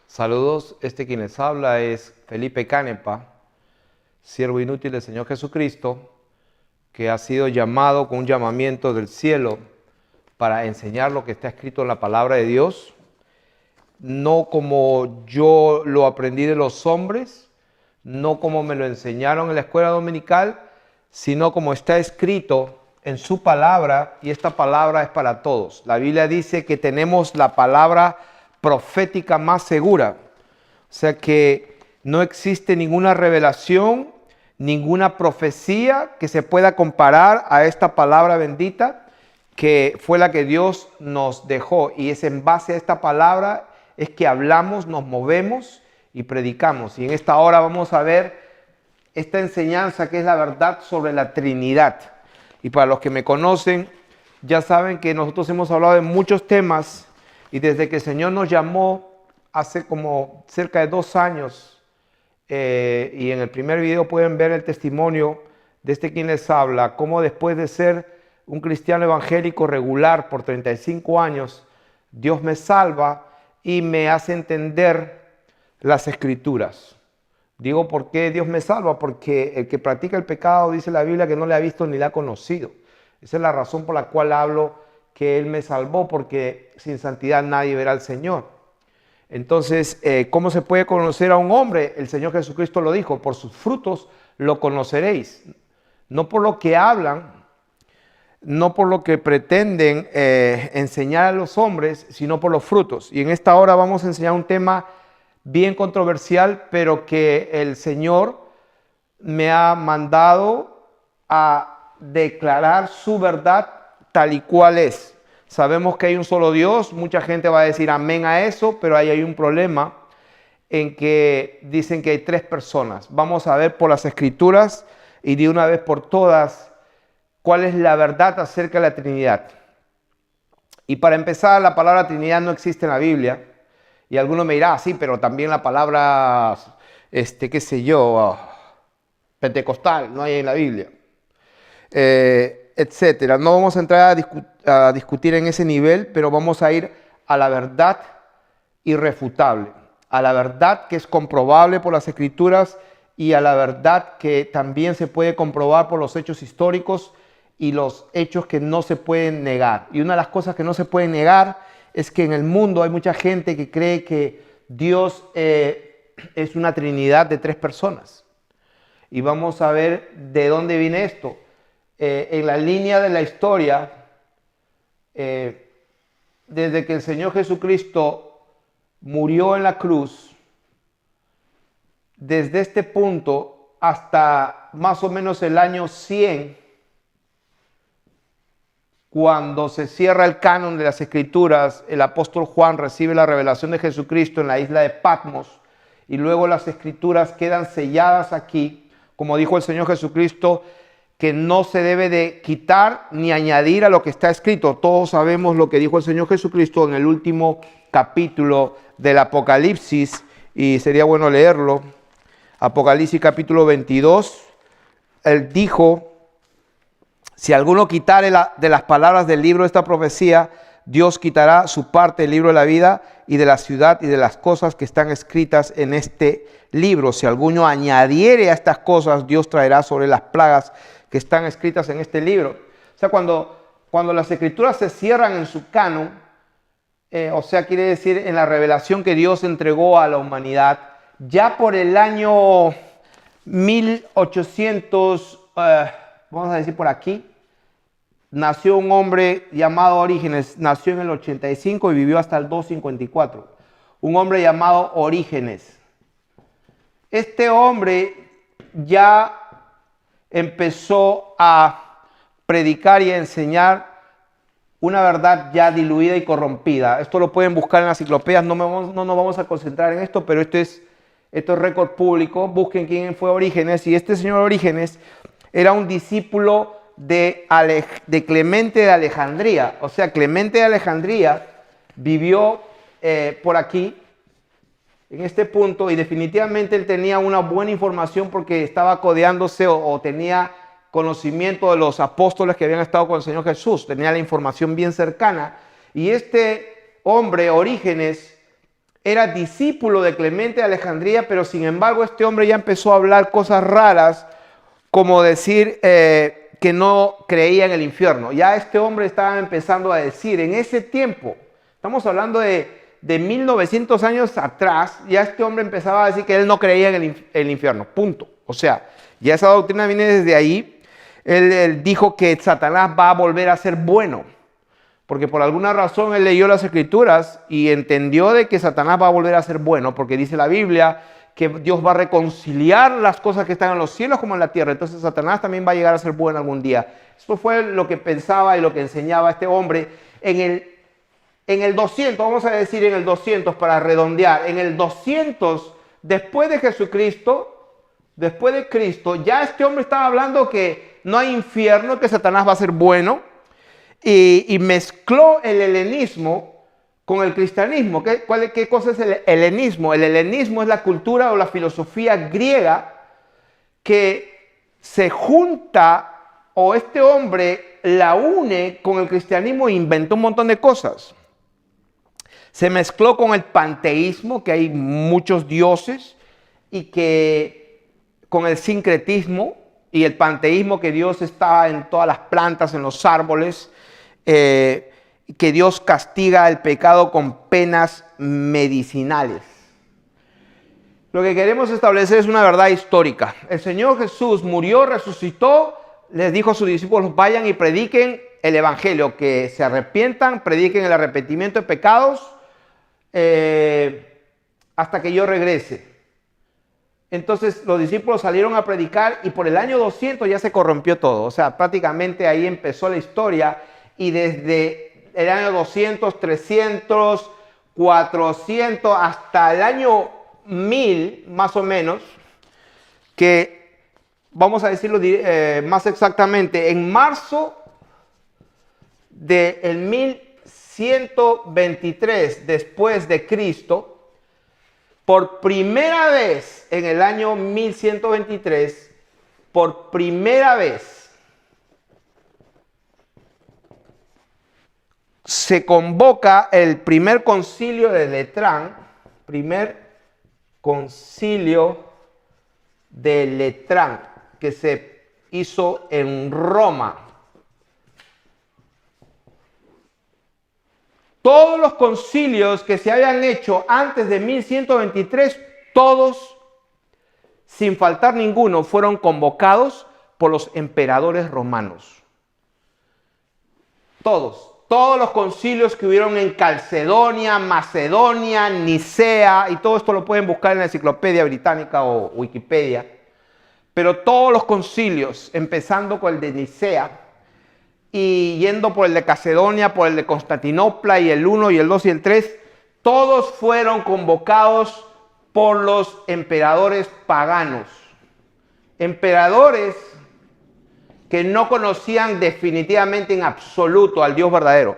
Saludos, quien les habla es Felipe Canepa, siervo inútil del Señor Jesucristo, que ha sido llamado con un llamamiento del cielo para enseñar lo que está escrito en la palabra de Dios, no como yo lo aprendí de los hombres, no como me lo enseñaron en la escuela dominical, sino como está escrito en su palabra, y esta palabra es para todos. La Biblia dice que tenemos la palabra profética más segura, o sea que no existe ninguna revelación, ninguna profecía que se pueda comparar a esta palabra bendita que fue la que Dios nos dejó, y es en base a esta palabra es que hablamos, nos movemos y predicamos. Y en esta hora vamos a ver esta enseñanza que es la verdad sobre la Trinidad. Y para los que me conocen, ya saben que nosotros hemos hablado de muchos temas, y desde que el Señor nos llamó hace como cerca de 2 años, y en el primer video pueden ver el testimonio de quien les habla, cómo después de ser un cristiano evangélico regular por 35 años, Dios me salva y me hace entender las Escrituras. Digo, ¿por qué Dios me salva? Porque el que practica el pecado, dice la Biblia, que no le ha visto ni le ha conocido. Esa es la razón por la cual hablo que Él me salvó, porque sin santidad nadie verá al Señor. Entonces, ¿cómo se puede conocer a un hombre? El Señor Jesucristo lo dijo: por sus frutos lo conoceréis. No por lo que hablan, no por lo que pretenden enseñar a los hombres, sino por los frutos. Y en esta hora vamos a enseñar un tema bien controversial, pero que el Señor me ha mandado a declarar su verdad tal y cual es. Sabemos que hay un solo Dios, mucha gente va a decir amén a eso, pero ahí hay un problema en que dicen que hay 3 personas. Vamos a ver por las Escrituras y de una vez por todas cuál es la verdad acerca de la Trinidad. Y para empezar, la palabra Trinidad no existe en la Biblia. Y alguno me dirá, sí, pero también la palabra, qué sé yo, pentecostal, no hay en la Biblia, etcétera. No vamos a entrar a discutir en ese nivel, pero vamos a ir a la verdad irrefutable, a la verdad que es comprobable por las Escrituras y a la verdad que también se puede comprobar por los hechos históricos y los hechos que no se pueden negar. Y una de las cosas que no se pueden negar es que en el mundo hay mucha gente que cree que Dios es una trinidad de 3 personas. Y vamos a ver de dónde viene esto. En la línea de la historia, desde que el Señor Jesucristo murió en la cruz, desde este punto hasta más o menos el año 100, cuando se cierra el canon de las Escrituras, el apóstol Juan recibe la revelación de Jesucristo en la isla de Patmos, y luego las Escrituras quedan selladas aquí, como dijo el Señor Jesucristo, que no se debe de quitar ni añadir a lo que está escrito. Todos sabemos lo que dijo el Señor Jesucristo en el último capítulo del Apocalipsis, y sería bueno leerlo. Apocalipsis capítulo 22, Él dijo: si alguno quitare de las palabras del libro de esta profecía, Dios quitará su parte del libro de la vida y de la ciudad y de las cosas que están escritas en este libro. Si alguno añadiere a estas cosas, Dios traerá sobre las plagas que están escritas en este libro. O sea, cuando las Escrituras se cierran en su canon, o sea, quiere decir en la revelación que Dios entregó a la humanidad, ya por el año 1800, vamos a decir por aquí, nació un hombre llamado Orígenes. Nació en el 85 y vivió hasta el 254. Un hombre llamado Orígenes. Este hombre ya empezó a predicar y a enseñar una verdad ya diluida y corrompida. Esto lo pueden buscar en las enciclopedias, no nos vamos a concentrar en esto, pero esto es récord público. Busquen quién fue Orígenes, y este señor Orígenes era un discípulo de Clemente de Alejandría. O sea, Clemente de Alejandría vivió por aquí, en este punto, y definitivamente él tenía una buena información porque estaba codeándose o tenía conocimiento de los apóstoles que habían estado con el Señor Jesús. Tenía la información bien cercana. Y este hombre, Orígenes, era discípulo de Clemente de Alejandría, pero sin embargo este hombre ya empezó a hablar cosas raras, como decir que no creía en el infierno. Ya este hombre estaba empezando a decir, en ese tiempo, estamos hablando de 1900 años atrás, ya este hombre empezaba a decir que él no creía en el infierno, punto. O sea, ya esa doctrina viene desde ahí. Él dijo que Satanás va a volver a ser bueno, porque por alguna razón él leyó las Escrituras y entendió de que Satanás va a volver a ser bueno, porque dice la Biblia que Dios va a reconciliar las cosas que están en los cielos como en la tierra. Entonces Satanás también va a llegar a ser bueno algún día. Esto fue lo que pensaba y lo que enseñaba este hombre en el 200, vamos a decir en el 200 para redondear, en el 200 después de Jesucristo, después de Cristo, ya este hombre estaba hablando que no hay infierno, que Satanás va a ser bueno, y mezcló el helenismo con el cristianismo. ¿Qué cosa es el helenismo? El helenismo es la cultura o la filosofía griega que se junta, o este hombre la une con el cristianismo e inventó un montón de cosas. Se mezcló con el panteísmo, que hay muchos dioses, y que con el sincretismo y el panteísmo, que Dios está en todas las plantas, en los árboles, que Dios castiga el pecado con penas medicinales. Lo que queremos establecer es una verdad histórica. El Señor Jesús murió, resucitó, les dijo a sus discípulos, vayan y prediquen el evangelio, que se arrepientan, prediquen el arrepentimiento de pecados, hasta que yo regrese. Entonces los discípulos salieron a predicar y por el año 200 ya se corrompió todo. O sea, prácticamente ahí empezó la historia y desde el año 200, 300, 400 hasta el año 1000 más o menos, que vamos a decirlo más exactamente, en marzo del 1123 después de Cristo, por primera vez en el año 1123, por primera vez se convoca el primer concilio de Letrán, que se hizo en Roma. Todos los concilios que se habían hecho antes de 1123, todos, sin faltar ninguno, fueron convocados por los emperadores romanos. Todos los concilios que hubieron en Calcedonia, Macedonia, Nicea, y todo esto lo pueden buscar en la Enciclopedia Británica o Wikipedia, pero todos los concilios, empezando con el de Nicea, y yendo por el de Calcedonia, por el de Constantinopla, y el 1, y el 2, y el 3, todos fueron convocados por los emperadores paganos. Emperadores que no conocían definitivamente en absoluto al Dios verdadero.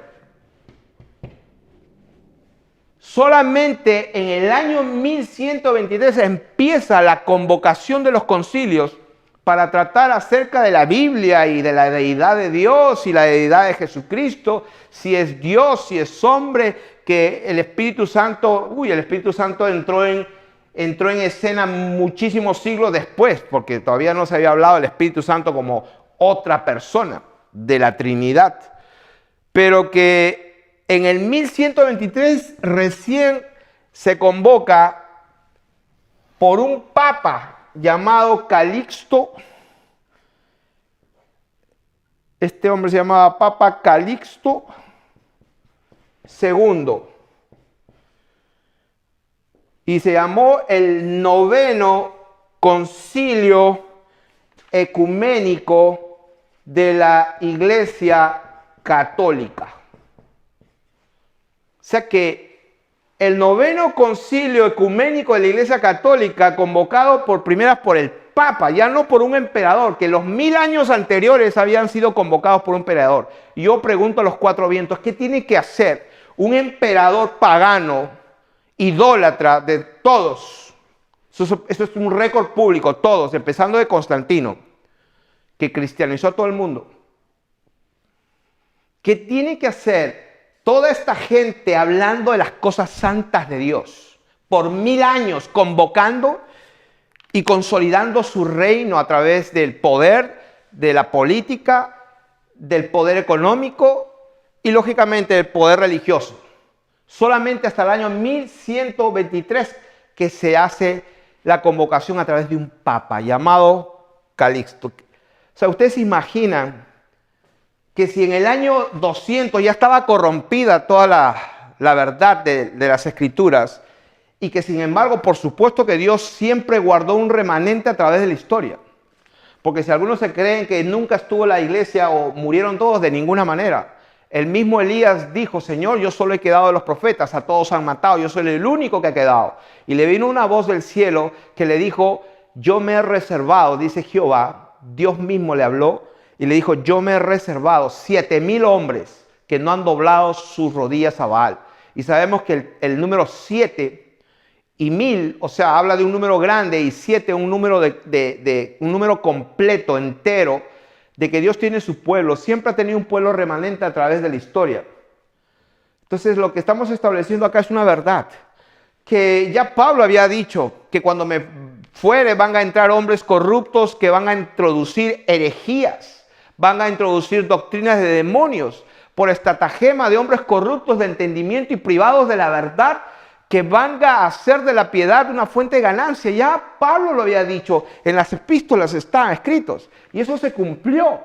Solamente en el año 1123 empieza la convocación de los concilios para tratar acerca de la Biblia y de la deidad de Dios y la deidad de Jesucristo, si es Dios, si es hombre, que el Espíritu Santo, el Espíritu Santo entró en escena muchísimos siglos después, porque todavía no se había hablado del Espíritu Santo como otra persona de la Trinidad, pero que en el 1123 recién se convoca por un papa llamado Calixto. Este hombre se llamaba Papa Calixto II y se llamó el noveno concilio ecuménico de la Iglesia Católica. O sea que el noveno concilio ecuménico de la Iglesia Católica, convocado por primeras por el Papa, ya no por un emperador, que los 1000 años anteriores habían sido convocados por un emperador. Y yo pregunto a los cuatro vientos, ¿qué tiene que hacer un emperador pagano, idólatra de todos? Eso es un récord público, todos, empezando de Constantino, que cristianizó a todo el mundo. ¿Qué tiene que hacer toda esta gente hablando de las cosas santas de Dios? por 1000 años, convocando y consolidando su reino a través del poder, de la política, del poder económico y lógicamente del poder religioso. Solamente hasta el año 1123 que se hace la convocación a través de un papa llamado Calixto. O sea, ustedes se imaginan que si en el año 200 ya estaba corrompida toda la verdad de las escrituras, y que sin embargo, por supuesto que Dios siempre guardó un remanente a través de la historia. Porque si algunos se creen que nunca estuvo la iglesia o murieron todos, de ninguna manera. El mismo Elías dijo, Señor, yo solo he quedado de los profetas, a todos han matado, yo soy el único que ha quedado. Y le vino una voz del cielo que le dijo, yo me he reservado, dice Jehová, Dios mismo le habló y le dijo, yo me he reservado 7000 hombres que no han doblado sus rodillas a Baal. Y sabemos que el número 7 y 1000, o sea, habla de un número grande, y 7 un número un número completo, entero, de que Dios tiene su pueblo. Siempre ha tenido un pueblo remanente a través de la historia. Entonces, lo que estamos estableciendo acá es una verdad, que ya Pablo había dicho que cuando me fuere van a entrar hombres corruptos que van a introducir herejías, van a introducir doctrinas de demonios, por estratagema de hombres corruptos de entendimiento y privados de la verdad, que van a hacer de la piedad una fuente de ganancia. Ya Pablo lo había dicho, en las epístolas están escritos, y eso se cumplió.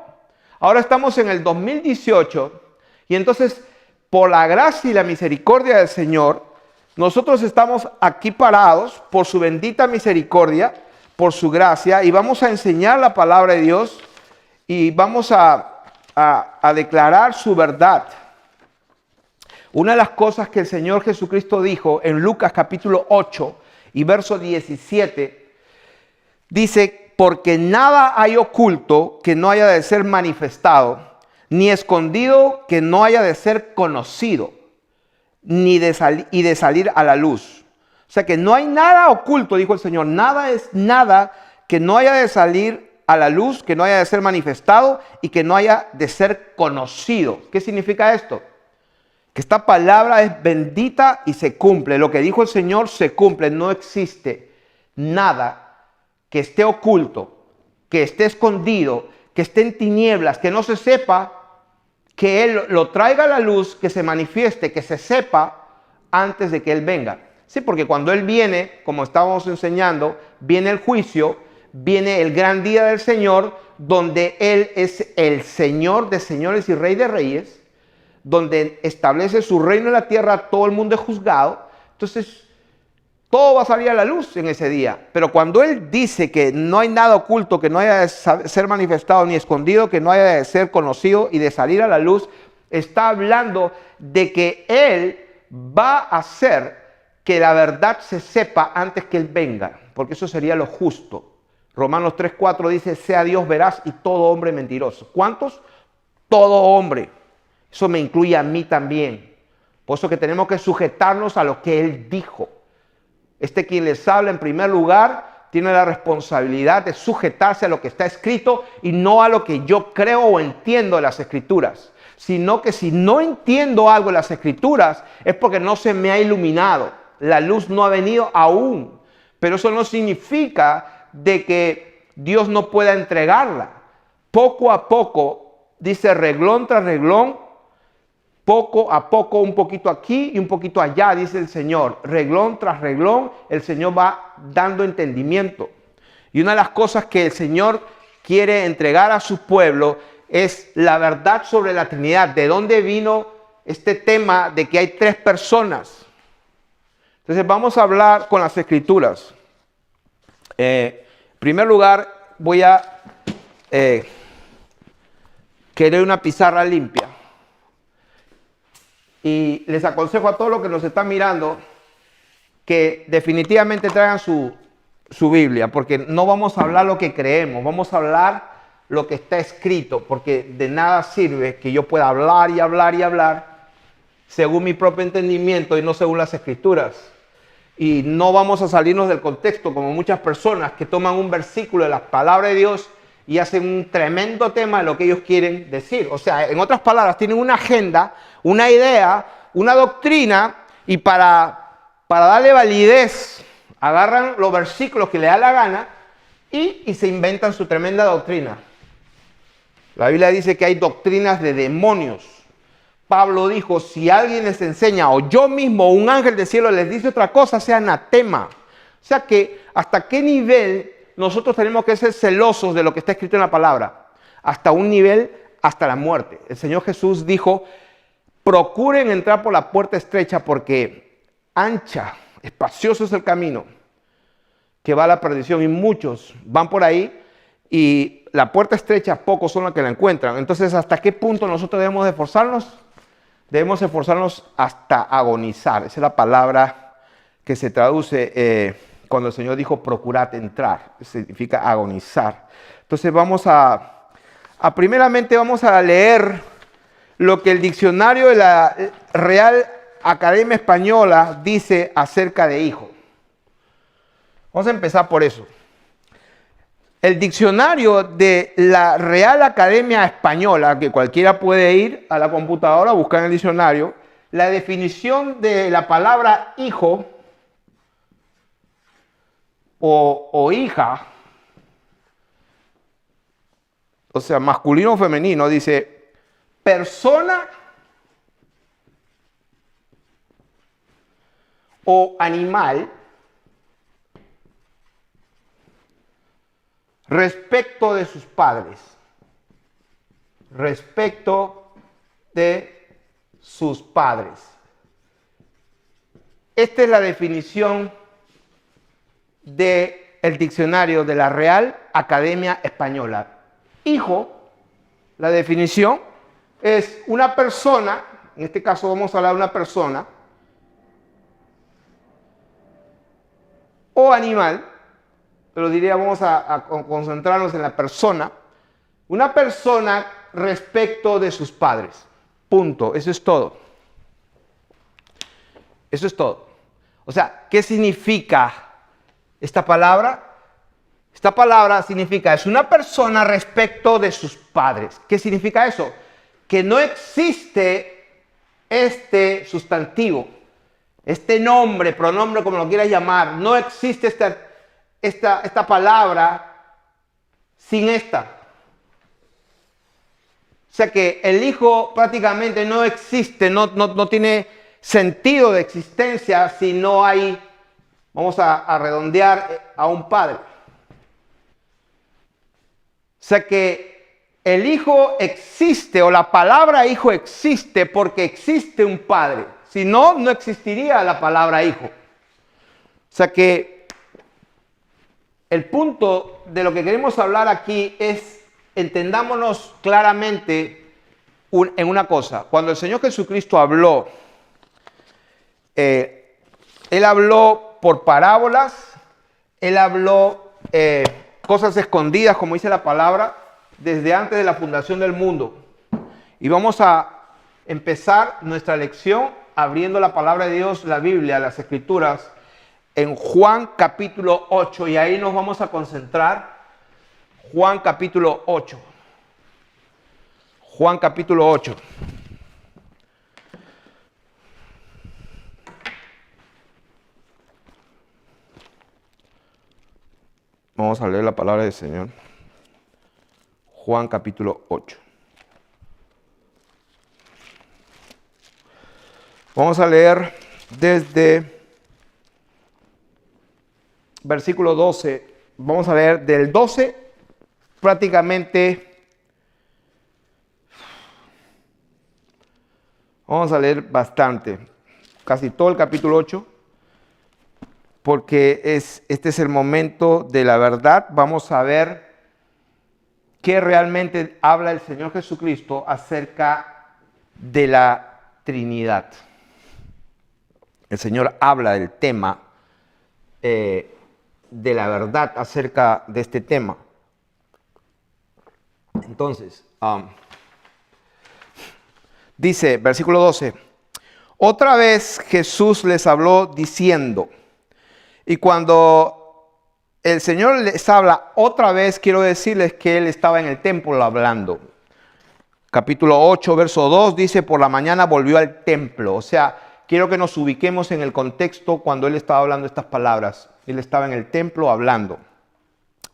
Ahora estamos en el 2018, y entonces, por la gracia y la misericordia del Señor, nosotros estamos aquí parados por su bendita misericordia, por su gracia, y vamos a enseñar la palabra de Dios, y vamos a declarar su verdad. Una de las cosas que el Señor Jesucristo dijo en Lucas capítulo 8 y verso 17, dice, porque nada hay oculto que no haya de ser manifestado, ni escondido que no haya de ser conocido, ni de salir a la luz. O sea que no hay nada oculto, dijo el Señor, nada es nada que no haya de salir a la luz, que no haya de ser manifestado y que no haya de ser conocido. ¿Qué significa esto? Que esta palabra es bendita y se cumple. Lo que dijo el Señor se cumple. No existe nada que esté oculto, que esté escondido, que esté en tinieblas, que no se sepa, que Él lo traiga a la luz, que se manifieste, que se sepa antes de que Él venga. Sí, porque cuando Él viene, como estábamos enseñando, viene el juicio, viene el gran día del Señor, donde Él es el Señor de señores y Rey de reyes, donde establece su reino en la tierra, todo el mundo es juzgado. Entonces, todo va a salir a la luz en ese día. Pero cuando Él dice que no hay nada oculto, que no haya de ser manifestado ni escondido, que no haya de ser conocido y de salir a la luz, está hablando de que Él va a hacer que la verdad se sepa antes que Él venga, porque eso sería lo justo. Romanos 3:4 dice, sea Dios veraz y todo hombre mentiroso. ¿Cuántos? Todo hombre. Eso me incluye a mí también. Por eso que tenemos que sujetarnos a lo que Él dijo. Quien les habla en primer lugar tiene la responsabilidad de sujetarse a lo que está escrito y no a lo que yo creo o entiendo de las escrituras. Sino que si no entiendo algo de las escrituras es porque no se me ha iluminado. La luz no ha venido aún. Pero eso no significa de que Dios no pueda entregarla. Poco a poco, dice reglón tras reglón, poco a poco, un poquito aquí y un poquito allá, dice el Señor. Reglón tras reglón, el Señor va dando entendimiento. Y una de las cosas que el Señor quiere entregar a su pueblo es la verdad sobre la Trinidad. ¿De dónde vino este tema de que hay 3 personas? Entonces vamos a hablar con las Escrituras. En primer lugar, voy a querer una pizarra limpia. Y les aconsejo a todos los que nos están mirando que definitivamente traigan su Biblia, porque no vamos a hablar lo que creemos, vamos a hablar lo que está escrito, porque de nada sirve que yo pueda hablar y hablar y hablar según mi propio entendimiento y no según las Escrituras. Y no vamos a salirnos del contexto como muchas personas que toman un versículo de la palabra de Dios y hacen un tremendo tema de lo que ellos quieren decir. O sea, en otras palabras, tienen una agenda, una idea, una doctrina, y para para darle validez, agarran los versículos que le da la gana y se inventan su tremenda doctrina. La Biblia dice que hay doctrinas de demonios. Pablo dijo, si alguien les enseña o yo mismo o un ángel del cielo les dice otra cosa, sea anatema. O sea que hasta qué nivel nosotros tenemos que ser celosos de lo que está escrito en la palabra. Hasta un nivel, hasta la muerte. El Señor Jesús dijo, procuren entrar por la puerta estrecha porque ancha, espacioso es el camino que va a la perdición y muchos van por ahí y la puerta estrecha, pocos son los que la encuentran. Entonces, ¿hasta qué punto nosotros debemos de esforzarnos? Debemos esforzarnos hasta agonizar. Esa es la palabra que se traduce cuando el Señor dijo procurad entrar. Significa agonizar. Entonces primeramente vamos a leer lo que el diccionario de la Real Academia Española dice acerca de hijo. Vamos a empezar por eso. El diccionario de la Real Academia Española, que cualquiera puede ir a la computadora, buscar en el diccionario, la definición de la palabra hijo o hija, o sea, masculino o femenino, dice persona o animal respecto de sus padres. Respecto de sus padres. Esta es la definición del diccionario de la Real Academia Española. Hijo, la definición es una persona, en este caso vamos a hablar de una persona, o animal, pero diríamos a concentrarnos en la persona, una persona respecto de sus padres. Punto. Eso es todo. Eso es todo. O sea, ¿qué significa esta palabra? Esta palabra significa, es una persona respecto de sus padres. ¿Qué significa eso? Que no existe este sustantivo, este nombre, pronombre, como lo quieras llamar, no existe esta palabra sin esta. O sea que el hijo prácticamente no existe, no tiene sentido de existencia si no hay, vamos a redondear, a un padre. O sea que el hijo existe, o la palabra hijo existe porque existe un padre. Si no, no existiría la palabra hijo. O sea que el punto de lo que queremos hablar aquí es, entendámonos claramente en una cosa. Cuando el Señor Jesucristo habló, Él habló por parábolas, Él habló cosas escondidas, como dice la palabra, desde antes de la fundación del mundo. Y vamos a empezar nuestra lección abriendo la palabra de Dios, la Biblia, las Escrituras, en Juan capítulo 8, y ahí nos vamos a concentrar. Juan capítulo 8. Juan capítulo 8. Vamos a leer la palabra del Señor. Juan capítulo 8. Vamos a leer desde versículo 12. Vamos a leer del 12 prácticamente. Vamos a leer bastante, casi todo el capítulo 8. Porque este es el momento de la verdad. Vamos a ver qué realmente habla el Señor Jesucristo acerca de la Trinidad. El Señor habla del tema, de la verdad acerca de este tema. Entonces, dice, versículo 12, otra vez Jesús les habló diciendo. Y cuando el Señor les habla otra vez, quiero decirles que Él estaba en el templo hablando. Capítulo 8, verso 2 dice, por la mañana volvió al templo. O sea, quiero que nos ubiquemos en el contexto cuando él estaba hablando estas palabras. Él estaba en el templo hablando.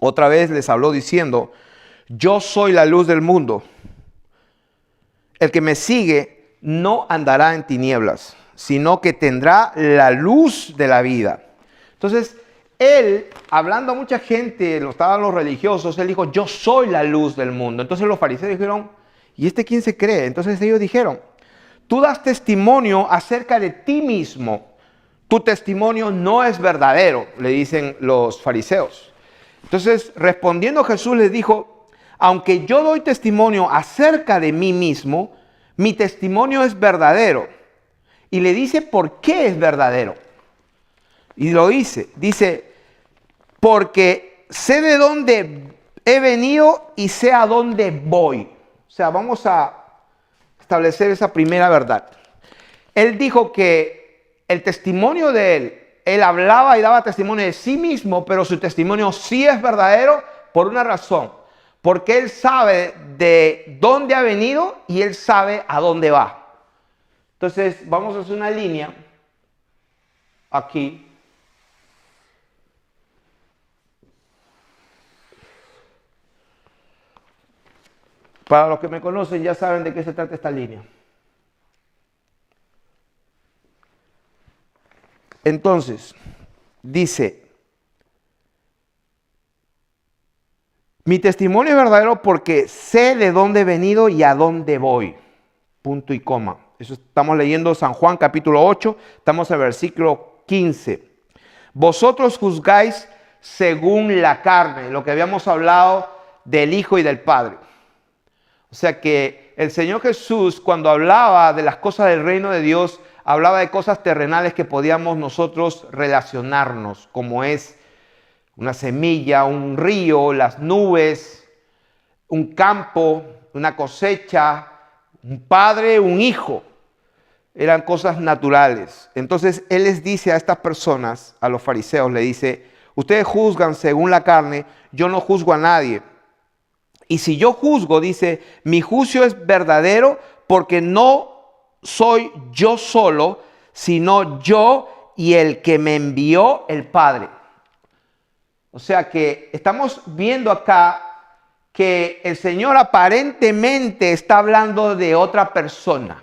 Otra vez les habló diciendo, yo soy la luz del mundo. El que me sigue no andará en tinieblas, sino que tendrá la luz de la vida. Entonces, él, hablando a mucha gente, lo estaban los religiosos, él dijo, yo soy la luz del mundo. Entonces los fariseos dijeron, ¿y este quién se cree? Entonces ellos dijeron, tú das testimonio acerca de ti mismo. Tu testimonio no es verdadero, le dicen los fariseos. Entonces, respondiendo Jesús les dijo, aunque yo doy testimonio acerca de mí mismo, mi testimonio es verdadero. Y le dice por qué es verdadero. Y lo dice, porque sé de dónde he venido y sé a dónde voy. O sea, vamos a establecer esa primera verdad. Él dijo que el testimonio de él hablaba y daba testimonio de sí mismo, pero su testimonio sí es verdadero por una razón. Porque él sabe de dónde ha venido y él sabe a dónde va. Entonces, vamos a hacer una línea aquí. Para los que me conocen ya saben de qué se trata esta línea. Entonces, dice, mi testimonio es verdadero porque sé de dónde he venido y a dónde voy. Punto y coma. Eso estamos leyendo San Juan capítulo 8, estamos en el versículo 15. Vosotros juzgáis según la carne, lo que habíamos hablado del Hijo y del Padre. O sea que el Señor Jesús, cuando hablaba de las cosas del reino de Dios, hablaba de cosas terrenales que podíamos nosotros relacionarnos, como es una semilla, un río, las nubes, un campo, una cosecha, un padre, un hijo. Eran cosas naturales. Entonces Él les dice a estas personas, a los fariseos, le dice, ustedes juzgan según la carne, yo no juzgo a nadie. Y si yo juzgo, dice, mi juicio es verdadero porque no soy yo solo, sino yo y el que me envió el Padre. O sea que estamos viendo acá que el Señor aparentemente está hablando de otra persona.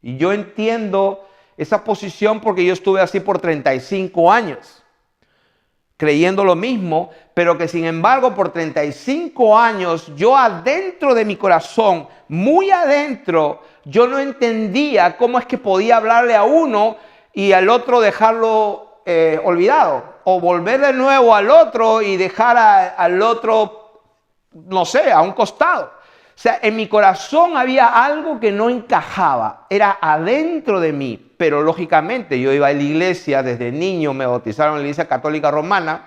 Y yo entiendo esa posición porque yo estuve así por 35 años. Creyendo lo mismo, pero que sin embargo por 35 años yo adentro de mi corazón, muy adentro, yo no entendía cómo es que podía hablarle a uno y al otro dejarlo olvidado, o volver de nuevo al otro y dejar al otro, no sé, a un costado. O sea, en mi corazón había algo que no encajaba, era adentro de mí, pero lógicamente yo iba a la iglesia, desde niño me bautizaron en la iglesia católica romana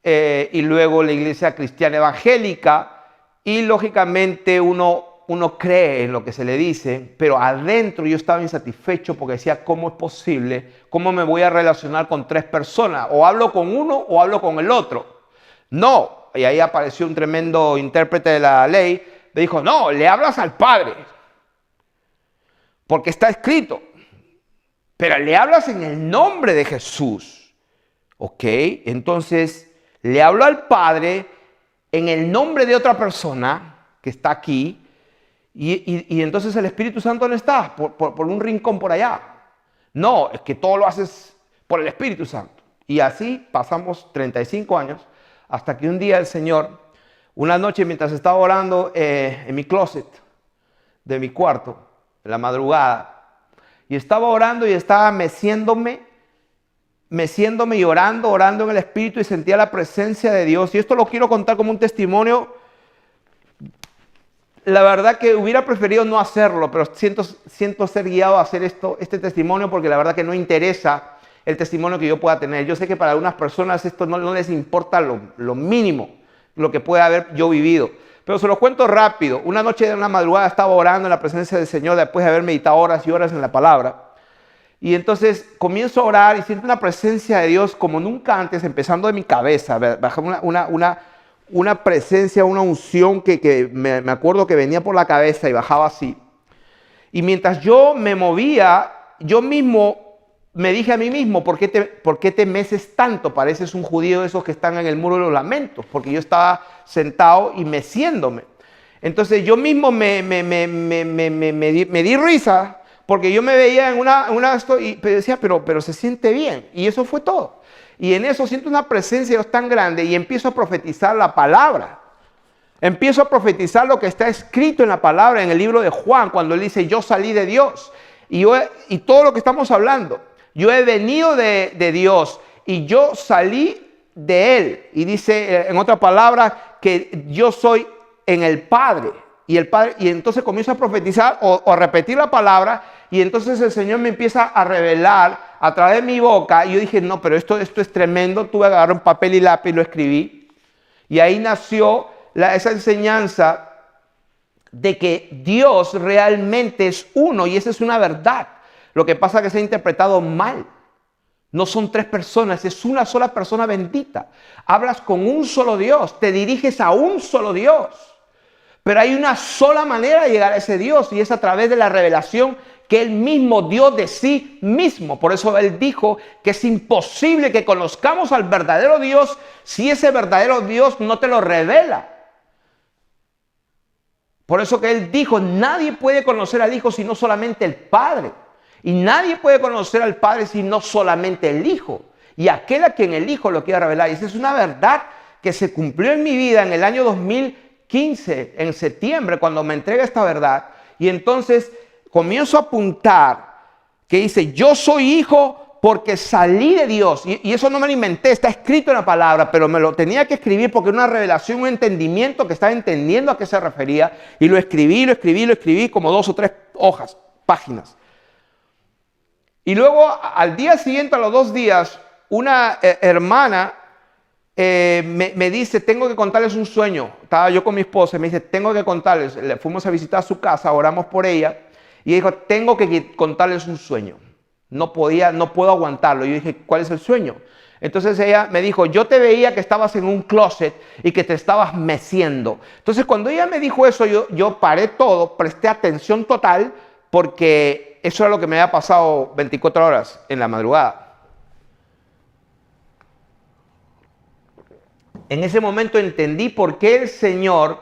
y luego la iglesia cristiana evangélica y lógicamente uno cree en lo que se le dice, pero adentro yo estaba insatisfecho porque decía, ¿cómo es posible? ¿Cómo me voy a relacionar con tres personas? O hablo con uno o hablo con el otro. No, y ahí apareció un tremendo intérprete de la ley. Le dijo, no, le hablas al Padre, porque está escrito, pero le hablas en el nombre de Jesús. ¿Ok? Entonces, le hablo al Padre en el nombre de otra persona que está aquí, y entonces el Espíritu Santo no está por un rincón por allá. No, es que todo lo haces por el Espíritu Santo. Y así pasamos 35 años, hasta que un día el Señor... Una noche mientras estaba orando en mi closet de mi cuarto, en la madrugada, y estaba orando y estaba meciéndome y orando en el Espíritu y sentía la presencia de Dios. Y esto lo quiero contar como un testimonio. La verdad que hubiera preferido no hacerlo, pero siento ser guiado a hacer este testimonio porque la verdad que no interesa el testimonio que yo pueda tener. Yo sé que para algunas personas esto no les importa lo mínimo, lo que puede haber yo vivido. Pero se lo cuento rápido. Una noche de una madrugada estaba orando en la presencia del Señor después de haber meditado horas y horas en la palabra. Y entonces comienzo a orar y siento una presencia de Dios como nunca antes, empezando de mi cabeza. Bajaba una presencia, una unción que me acuerdo que venía por la cabeza y bajaba así. Y mientras yo me movía, yo mismo me dije a mí mismo, ¿por qué te meces tanto? Pareces un judío de esos que están en el muro de los lamentos, porque yo estaba sentado y meciéndome. Entonces yo mismo me di risa, porque yo me veía en y decía, pero se siente bien. Y eso fue todo. Y en eso siento una presencia de Dios tan grande y empiezo a profetizar la palabra. Empiezo a profetizar lo que está escrito en la palabra, en el libro de Juan, cuando él dice, yo salí de Dios. Y todo lo que estamos hablando, yo he venido de Dios y yo salí de Él. Y dice, en otra palabra, que yo soy en el Padre. Y entonces comienzo a profetizar o a repetir la palabra. Y entonces el Señor me empieza a revelar a través de mi boca. Y yo dije, no, pero esto es tremendo. Tuve que agarrar un papel y lápiz y lo escribí. Y ahí nació esa enseñanza de que Dios realmente es uno. Y esa es una verdad. Lo que pasa es que se ha interpretado mal. No son tres personas, es una sola persona bendita. Hablas con un solo Dios, te diriges a un solo Dios. Pero hay una sola manera de llegar a ese Dios y es a través de la revelación que Él mismo dio de sí mismo. Por eso Él dijo que es imposible que conozcamos al verdadero Dios si ese verdadero Dios no te lo revela. Por eso que Él dijo, nadie puede conocer al Hijo sino solamente el Padre. Y nadie puede conocer al Padre sino solamente el Hijo. Y aquel a quien el Hijo lo quiere revelar. Y esa es una verdad que se cumplió en mi vida en el año 2015, en septiembre, cuando me entrega esta verdad. Y entonces comienzo a apuntar que dice, yo soy hijo porque salí de Dios. Y eso no me lo inventé, está escrito en la palabra, pero me lo tenía que escribir porque era una revelación, un entendimiento que estaba entendiendo a qué se refería. Y lo escribí como 2 o 3 hojas, páginas. Y luego al día siguiente, a los 2 días, una hermana me dice, tengo que contarles un sueño. Estaba yo con mi esposa y me dice, tengo que contarles. Le fuimos a visitar su casa, oramos por ella. Y dijo, tengo que contarles un sueño. No puedo aguantarlo. Y yo dije, ¿cuál es el sueño? Entonces ella me dijo, yo te veía que estabas en un closet y que te estabas meciendo. Entonces cuando ella me dijo eso, yo paré todo, presté atención total, porque eso era lo que me había pasado 24 horas en la madrugada. En ese momento entendí por qué el Señor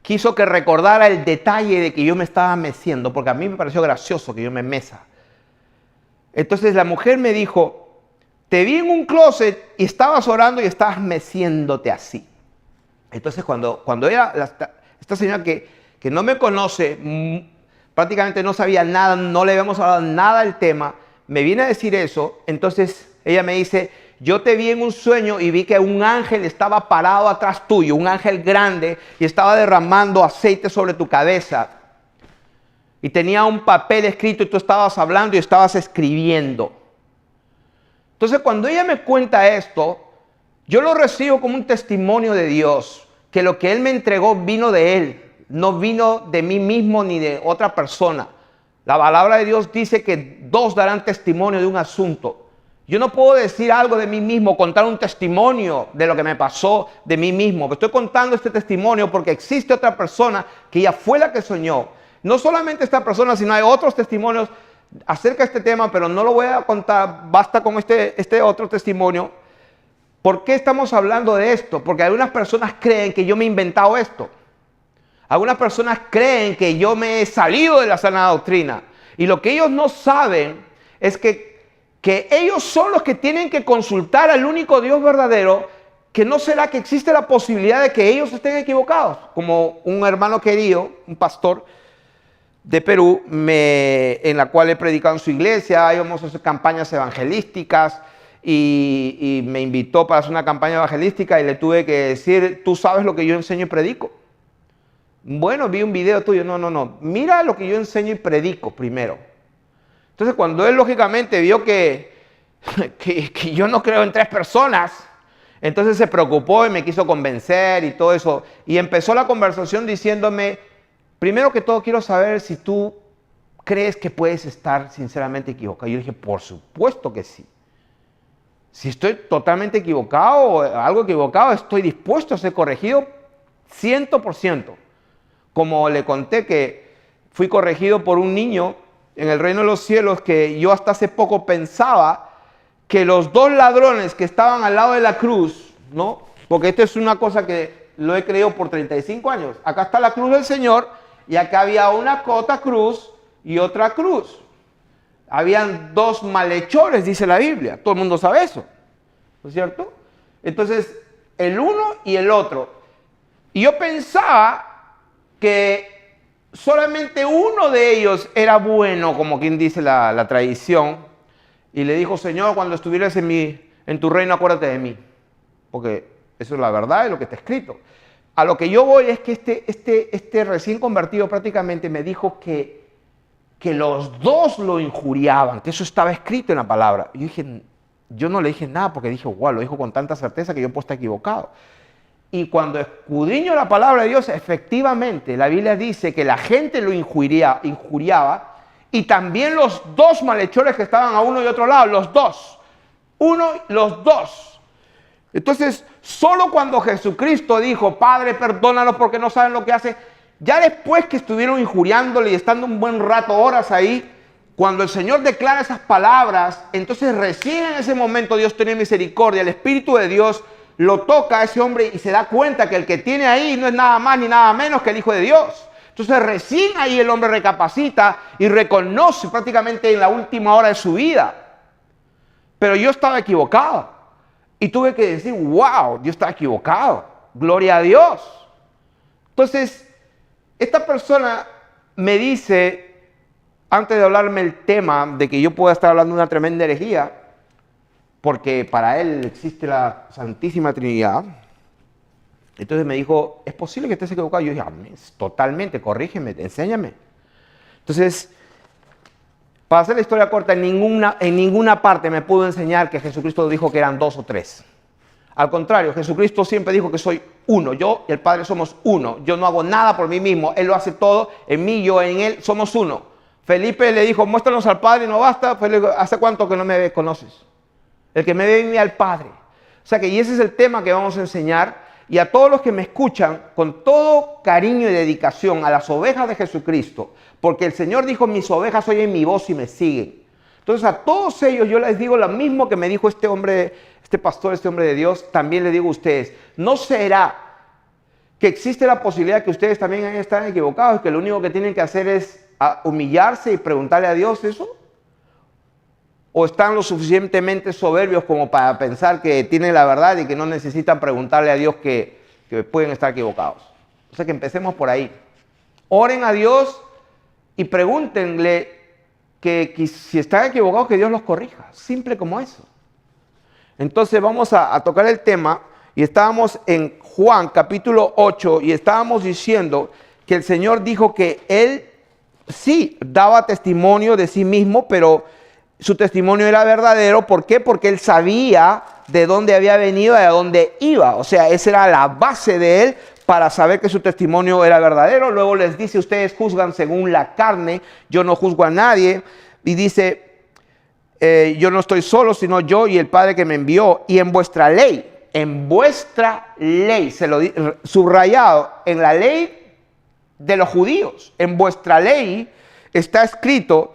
quiso que recordara el detalle de que yo me estaba meciendo, porque a mí me pareció gracioso que yo me mesa. Entonces la mujer me dijo, te vi en un closet y estabas orando y estabas meciéndote así. Entonces cuando esta señora que no me conoce, prácticamente no sabía nada, no le habíamos hablado nada del tema, me viene a decir eso. Entonces ella me dice, yo te vi en un sueño y vi que un ángel estaba parado atrás tuyo, un ángel grande, y estaba derramando aceite sobre tu cabeza. Y tenía un papel escrito y tú estabas hablando y estabas escribiendo. Entonces cuando ella me cuenta esto, yo lo recibo como un testimonio de Dios, que lo que Él me entregó vino de Él. No vino de mí mismo ni de otra persona. La palabra de Dios dice que 2 darán testimonio de un asunto. Yo no puedo decir algo de mí mismo, contar un testimonio de lo que me pasó de mí mismo. Estoy contando este testimonio porque existe otra persona que ya fue la que soñó. No solamente esta persona, sino hay otros testimonios acerca de este tema, pero no lo voy a contar. Basta con este otro testimonio. ¿Por qué estamos hablando de esto? Porque algunas personas creen que yo me he inventado esto. Algunas personas creen que yo me he salido de la sana doctrina. Y lo que ellos no saben es que ellos son los que tienen que consultar al único Dios verdadero, que no será que existe la posibilidad de que ellos estén equivocados. Como un hermano querido, un pastor de Perú, en la cual he predicado en su iglesia, íbamos a hacer campañas evangelísticas y me invitó para hacer una campaña evangelística y le tuve que decir, tú sabes lo que yo enseño y predico. Bueno, vi un video tuyo. No. Mira lo que yo enseño y predico primero. Entonces, cuando él lógicamente vio que yo no creo en 3 personas, entonces se preocupó y me quiso convencer y todo eso. Y empezó la conversación diciéndome, primero que todo quiero saber si tú crees que puedes estar sinceramente equivocado. Yo dije, por supuesto que sí. Si estoy totalmente equivocado o algo equivocado, estoy dispuesto a ser corregido 100%. Como le conté que fui corregido por un niño en el reino de los cielos que yo hasta hace poco pensaba que los dos ladrones que estaban al lado de la cruz, ¿no? Porque esto es una cosa que lo he creído por 35 años. Acá está la cruz del Señor y acá había una otra cruz y otra cruz. Habían dos malhechores, dice la Biblia. Todo el mundo sabe eso, ¿no es cierto? Entonces, el uno y el otro. Y yo pensaba que solamente uno de ellos era bueno, como quien dice la tradición. Y le dijo, Señor, cuando estuvieras en tu reino, acuérdate de mí. Porque eso es la verdad, es lo que está escrito. A lo que yo voy es que este recién convertido prácticamente me dijo que los dos lo injuriaban, que eso estaba escrito en la palabra. Yo no le dije nada porque dije, wow, lo dijo con tanta certeza que yo puedo estar equivocado. Y cuando escudriño la palabra de Dios, efectivamente, la Biblia dice que la gente lo injuriaba y también los dos malhechores que estaban a uno y otro lado, los dos. Los dos. Entonces, solo cuando Jesucristo dijo, Padre, perdónalos porque no saben lo que hacen, ya después que estuvieron injuriándole y estando un buen rato, horas ahí, cuando el Señor declara esas palabras, entonces recién en ese momento Dios tiene misericordia, el Espíritu de Dios lo toca a ese hombre y se da cuenta que el que tiene ahí no es nada más ni nada menos que el Hijo de Dios. Entonces recién ahí el hombre recapacita y reconoce prácticamente en la última hora de su vida. Pero yo estaba equivocado. Y tuve que decir, wow, yo estaba equivocado. Gloria a Dios. Entonces, esta persona me dice, antes de hablarme el tema de que yo pueda estar hablando de una tremenda herejía, porque para él existe la Santísima Trinidad. Entonces me dijo, ¿es posible que estés equivocado? Yo dije, totalmente, corrígeme, enséñame. Entonces, para hacer la historia corta, en ninguna parte me pudo enseñar que Jesucristo dijo que eran dos o tres. Al contrario, Jesucristo siempre dijo que soy uno. Yo y el Padre somos uno. Yo no hago nada por mí mismo. Él lo hace todo en mí, yo en él. Somos uno. Felipe le dijo, muéstranos al Padre y no basta. Felipe, ¿hace cuánto que no me conoces? El que me ve en mí al Padre. O sea que y ese es el tema que vamos a enseñar. Y a todos los que me escuchan, con todo cariño y dedicación a las ovejas de Jesucristo, porque el Señor dijo, mis ovejas oyen mi voz y me siguen. Entonces a todos ellos yo les digo lo mismo que me dijo este hombre, este pastor, este hombre de Dios, también le digo a ustedes, ¿no será que existe la posibilidad que ustedes también están equivocados y que lo único que tienen que hacer es humillarse y preguntarle a Dios eso? ¿O están lo suficientemente soberbios como para pensar que tienen la verdad y que no necesitan preguntarle a Dios que pueden estar equivocados? O sea que empecemos por ahí. Oren a Dios y pregúntenle que si están equivocados que Dios los corrija. Simple como eso. Entonces vamos a tocar el tema y estábamos en Juan capítulo 8 y estábamos diciendo que el Señor dijo que Él sí daba testimonio de sí mismo, pero su testimonio era verdadero. ¿Por qué? Porque Él sabía de dónde había venido y a dónde iba. O sea, esa era la base de Él para saber que su testimonio era verdadero. Luego les dice, ustedes juzgan según la carne, yo no juzgo a nadie. Y dice, yo no estoy solo, sino yo y el Padre que me envió. Y en vuestra ley, se lo subrayado, en la ley de los judíos, en vuestra ley está escrito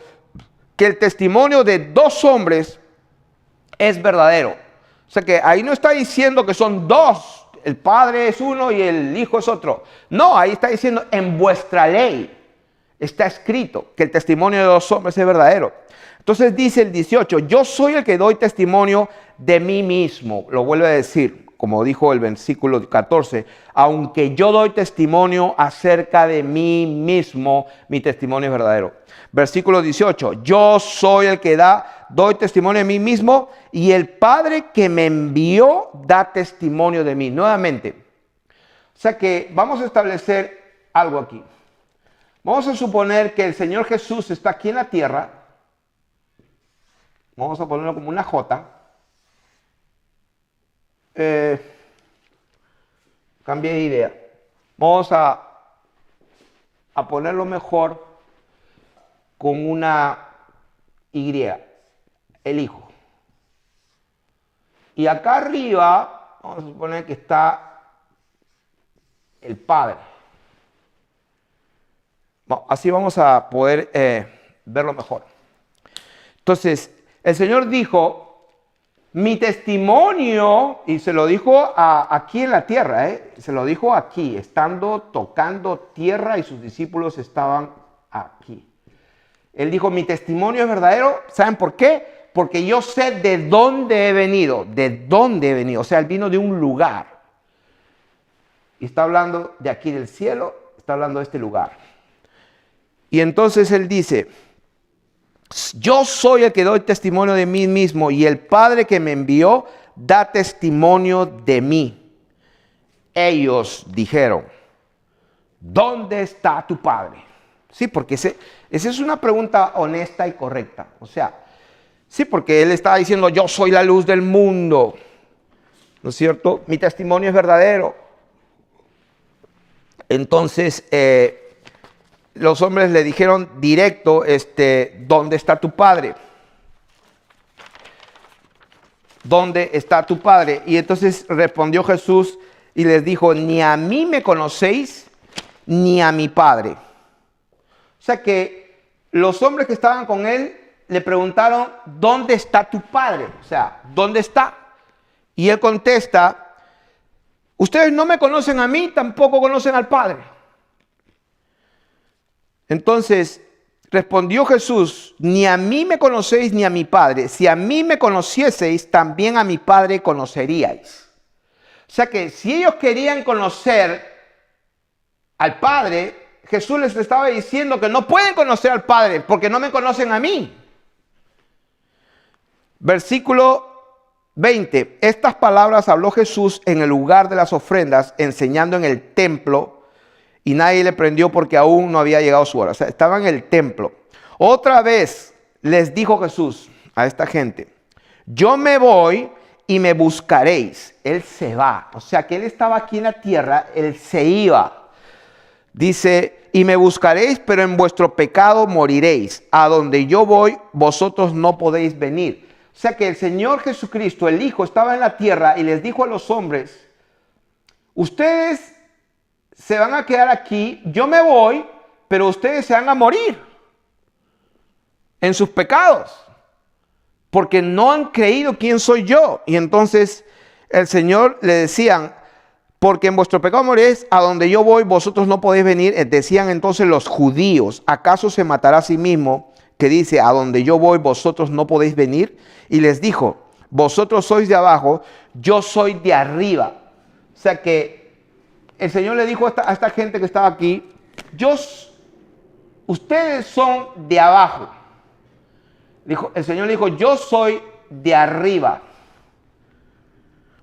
que el testimonio de dos hombres es verdadero. O sea que ahí no está diciendo que son dos, el Padre es uno y el Hijo es otro. No, ahí está diciendo en vuestra ley está escrito que el testimonio de dos hombres es verdadero. Entonces dice el 18, yo soy el que doy testimonio de mí mismo. Lo vuelve a decir, como dijo el versículo 14, aunque yo doy testimonio acerca de mí mismo, mi testimonio es verdadero. Versículo 18, yo soy el que doy testimonio de mí mismo y el Padre que me envió da testimonio de mí. Nuevamente, o sea que vamos a establecer algo aquí. Vamos a suponer que el Señor Jesús está aquí en la tierra. Vamos a ponerlo como una J. Cambié de idea. Vamos a ponerlo mejor con una Y, el Hijo. Y acá arriba, vamos a suponer que está el Padre. Así vamos a poder verlo mejor. Entonces, el Señor dijo, mi testimonio, y se lo dijo aquí en la tierra, se lo dijo aquí, estando tocando tierra y sus discípulos estaban aquí. Él dijo, mi testimonio es verdadero. ¿Saben por qué? Porque yo sé de dónde he venido, o sea, él vino de un lugar. Y está hablando de aquí del cielo, está hablando de este lugar. Y entonces él dice, yo soy el que doy testimonio de mí mismo y el Padre que me envió da testimonio de mí. Ellos dijeron, ¿dónde está tu Padre? Sí, porque esa es una pregunta honesta y correcta. O sea, sí, porque él estaba diciendo, yo soy la luz del mundo. ¿No es cierto? Mi testimonio es verdadero. Entonces, los hombres le dijeron directo, ¿dónde está tu Padre? ¿Dónde está tu Padre? Y entonces respondió Jesús y les dijo, ni a mí me conocéis, ni a mi Padre. O sea que los hombres que estaban con él le preguntaron, ¿dónde está tu Padre? O sea, ¿dónde está? Y él contesta, ustedes no me conocen a mí, tampoco conocen al Padre. Entonces respondió Jesús, ni a mí me conocéis ni a mi Padre. Si a mí me conocieseis, también a mi Padre conoceríais. O sea que si ellos querían conocer al Padre, Jesús les estaba diciendo que no pueden conocer al Padre porque no me conocen a mí. Versículo 20. Estas palabras habló Jesús en el lugar de las ofrendas, enseñando en el templo, y nadie le prendió porque aún no había llegado su hora. O sea, estaba en el templo. Otra vez les dijo Jesús a esta gente, yo me voy y me buscaréis. Él se va. O sea, que él estaba aquí en la tierra, él se iba. Dice, y me buscaréis, pero en vuestro pecado moriréis. A donde yo voy, vosotros no podéis venir. O sea que el Señor Jesucristo, el Hijo, estaba en la tierra y les dijo a los hombres, ustedes se van a quedar aquí, yo me voy, pero ustedes se van a morir en sus pecados, porque no han creído quién soy yo. Y entonces el Señor le decían, porque en vuestro pecado moriréis, a donde yo voy, vosotros no podéis venir. Decían entonces los judíos, ¿acaso se matará a sí mismo? Que dice, a donde yo voy, vosotros no podéis venir. Y les dijo, vosotros sois de abajo, yo soy de arriba. O sea que el Señor le dijo a esta gente que estaba aquí, ustedes son de abajo. El Señor le dijo, yo soy de arriba.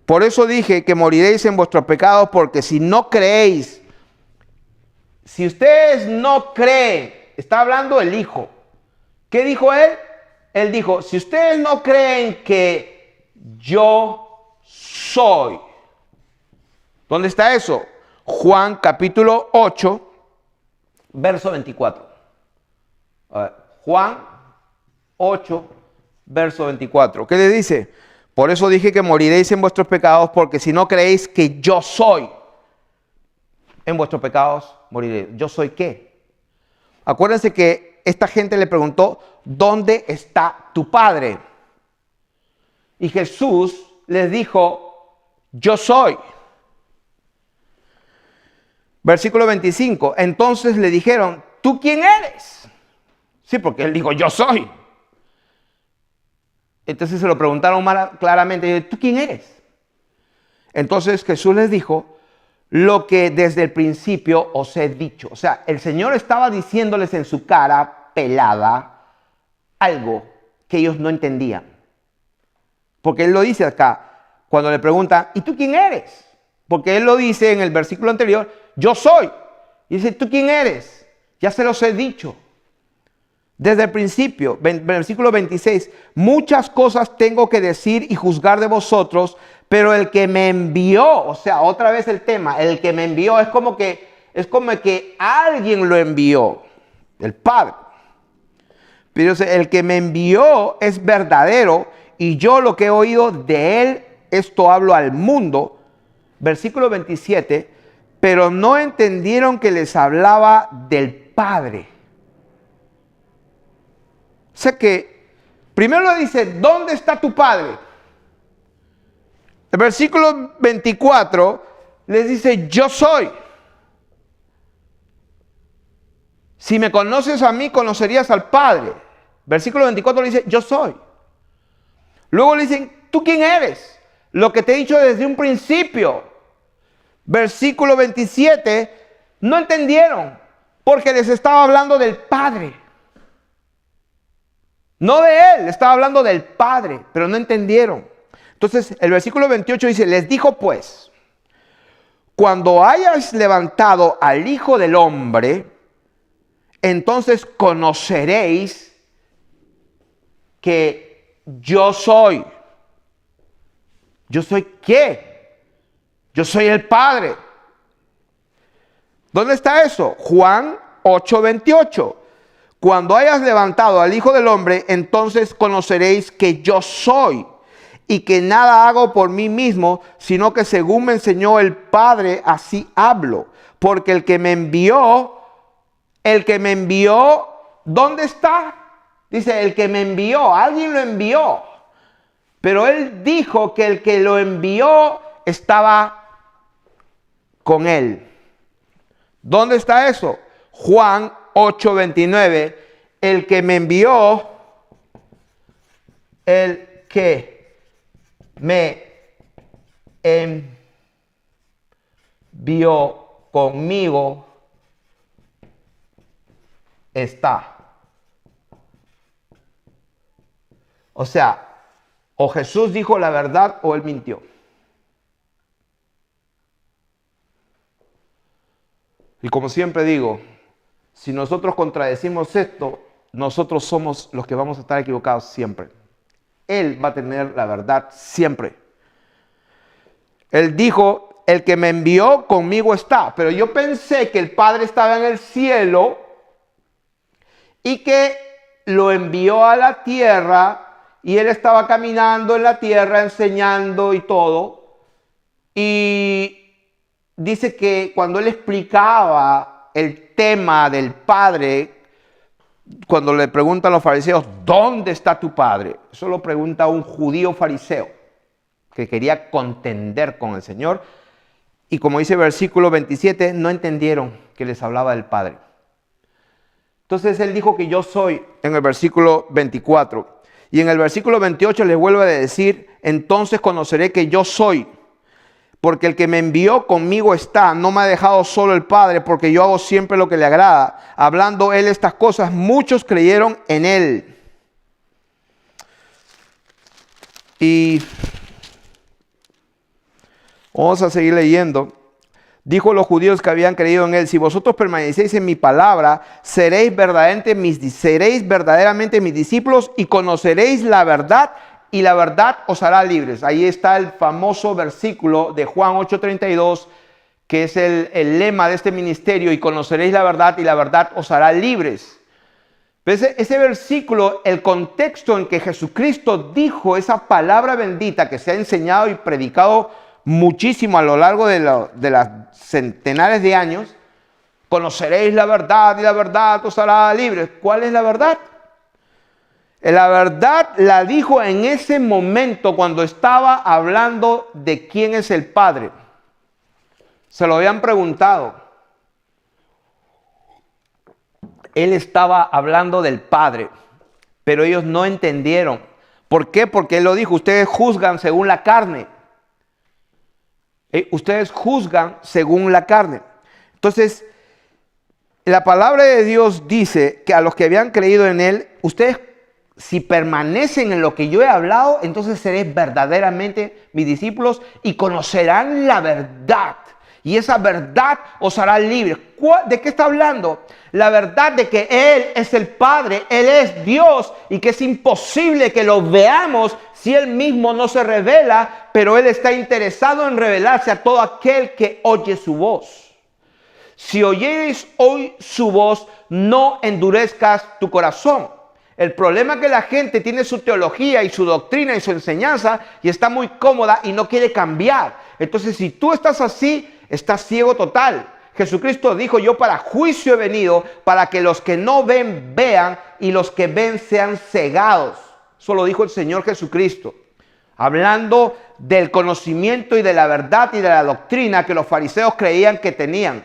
Por eso dije que moriréis en vuestros pecados, porque si no creéis, si ustedes no creen, está hablando el Hijo. ¿Qué dijo él? Él dijo, si ustedes no creen que yo soy. ¿Dónde está eso? Juan capítulo 8, verso 24. A ver, Juan 8, verso 24. ¿Qué le dice? Por eso dije que moriréis en vuestros pecados, porque si no creéis que yo soy, en vuestros pecados moriréis. ¿Yo soy qué? Acuérdense que esta gente le preguntó, ¿dónde está tu Padre? Y Jesús les dijo, yo soy. Versículo 25. Entonces le dijeron, ¿tú quién eres? Sí, porque él dijo, yo soy. Entonces se lo preguntaron claramente, ¿tú quién eres? Entonces Jesús les dijo, lo que desde el principio os he dicho. O sea, el Señor estaba diciéndoles en su cara pelada algo que ellos no entendían. Porque Él lo dice acá, cuando le preguntan, ¿y tú quién eres? Porque Él lo dice en el versículo anterior, yo soy. Y dice, ¿tú quién eres? Ya se los he dicho. Desde el principio, versículo 26, muchas cosas tengo que decir y juzgar de vosotros, pero el que me envió, o sea, otra vez el tema, el que me envió es como que alguien lo envió, el Padre. Pero el que me envió es verdadero y yo lo que he oído de él, esto hablo al mundo. Versículo 27, pero no entendieron que les hablaba del Padre. sea que primero le dice, ¿dónde está tu Padre? El versículo 24 les dice, yo soy. Si me conoces a mí, conocerías al Padre. Versículo 24 le dice, yo soy. Luego le dicen, ¿tú quién eres? Lo que te he dicho desde un principio. Versículo 27, no entendieron, porque les estaba hablando del Padre. No de Él, estaba hablando del Padre, pero no entendieron. Entonces, el versículo 28 dice, les dijo pues, cuando hayas levantado al Hijo del Hombre, entonces conoceréis que yo soy. ¿Yo soy qué? Yo soy el Padre. ¿Dónde está eso? Juan 8:28. Cuando hayas levantado al Hijo del Hombre, entonces conoceréis que yo soy y que nada hago por mí mismo, sino que según me enseñó el Padre, así hablo. Porque el que me envió, ¿dónde está? Dice, el que me envió, alguien lo envió. Pero él dijo que el que lo envió estaba con él. ¿Dónde está eso? Juan 8:29. El que me envió, el que me envió conmigo está. O sea, o Jesús dijo la verdad o él mintió. Y como siempre digo, si nosotros contradecimos esto, nosotros somos los que vamos a estar equivocados siempre. Él va a tener la verdad siempre. Él dijo, el que me envió conmigo está. Pero yo pensé que el Padre estaba en el cielo y que lo envió a la tierra y él estaba caminando en la tierra enseñando y todo. Y dice que cuando él explicaba el tema del Padre, cuando le preguntan a los fariseos, ¿dónde está tu Padre? Eso lo pregunta un judío fariseo que quería contender con el Señor. Y como dice el versículo 27, no entendieron que les hablaba del Padre. Entonces él dijo que yo soy en el versículo 24. Y en el versículo 28 les vuelve a decir, entonces conoceré que yo soy. Porque el que me envió conmigo está, no me ha dejado solo el Padre, porque yo hago siempre lo que le agrada. Hablando él estas cosas, muchos creyeron en él. Y vamos a seguir leyendo. Dijo los judíos que habían creído en él, si vosotros permanecéis en mi palabra, seréis verdaderamente mis discípulos y conoceréis la verdad, y la verdad os hará libres. Ahí está el famoso versículo de Juan 8:32, que es el lema de este ministerio, y conoceréis la verdad y la verdad os hará libres. Ese versículo, el contexto en que Jesucristo dijo esa palabra bendita que se ha enseñado y predicado muchísimo a lo largo de las centenares de años, conoceréis la verdad y la verdad os hará libres. ¿Cuál es la verdad? La verdad la dijo en ese momento cuando estaba hablando de quién es el Padre. Se lo habían preguntado. Él estaba hablando del Padre, pero ellos no entendieron. ¿Por qué? Porque él lo dijo, ustedes juzgan según la carne. Ustedes juzgan según la carne. Entonces, la palabra de Dios dice que a los que habían creído en él, ustedes si permanecen en lo que yo he hablado, entonces seréis verdaderamente mis discípulos y conocerán la verdad. Y esa verdad os hará libres. ¿De qué está hablando? La verdad de que Él es el Padre, Él es Dios y que es imposible que lo veamos si Él mismo no se revela, pero Él está interesado en revelarse a todo aquel que oye su voz. Si oyeres hoy su voz, no endurezcas tu corazón. El problema es que la gente tiene su teología y su doctrina y su enseñanza y está muy cómoda y no quiere cambiar. Entonces, si tú estás así, estás ciego total. Jesucristo dijo, yo para juicio he venido, para que los que no ven, vean, y los que ven sean cegados. Eso lo dijo el Señor Jesucristo, hablando del conocimiento y de la verdad y de la doctrina que los fariseos creían que tenían,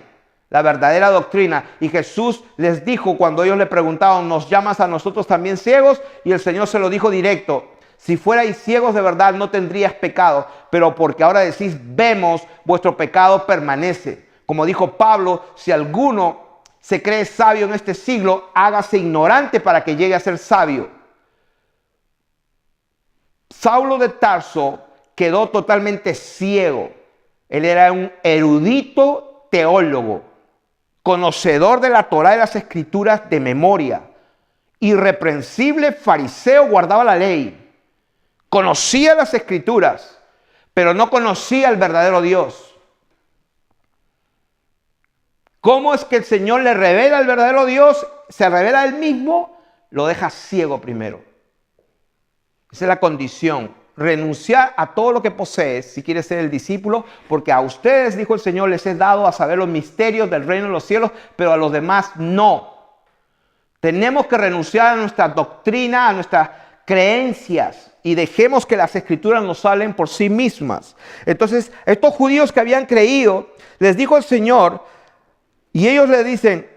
la verdadera doctrina. Y Jesús les dijo cuando ellos le preguntaban, ¿nos llamas a nosotros también ciegos? Y el Señor se lo dijo directo, si fuerais ciegos de verdad no tendrías pecado, pero porque ahora decís, vemos, vuestro pecado permanece. Como dijo Pablo, si alguno se cree sabio en este siglo, hágase ignorante para que llegue a ser sabio. Saulo de Tarso quedó totalmente ciego. Él era un erudito teólogo, conocedor de la Torá y las Escrituras de memoria, irreprensible fariseo, guardaba la ley, conocía las Escrituras, pero no conocía al verdadero Dios. ¿Cómo es que el Señor le revela al verdadero Dios? Se revela a él mismo, lo deja ciego primero. Esa es la condición. Renunciar a todo lo que posees si quieres ser el discípulo, porque a ustedes, dijo el Señor, les he dado a saber los misterios del reino de los cielos, pero a los demás no. Tenemos que renunciar a nuestra doctrina, a nuestras creencias, y dejemos que las Escrituras nos hablen por sí mismas. Entonces, estos judíos que habían creído, les dijo el Señor, y ellos le dicen,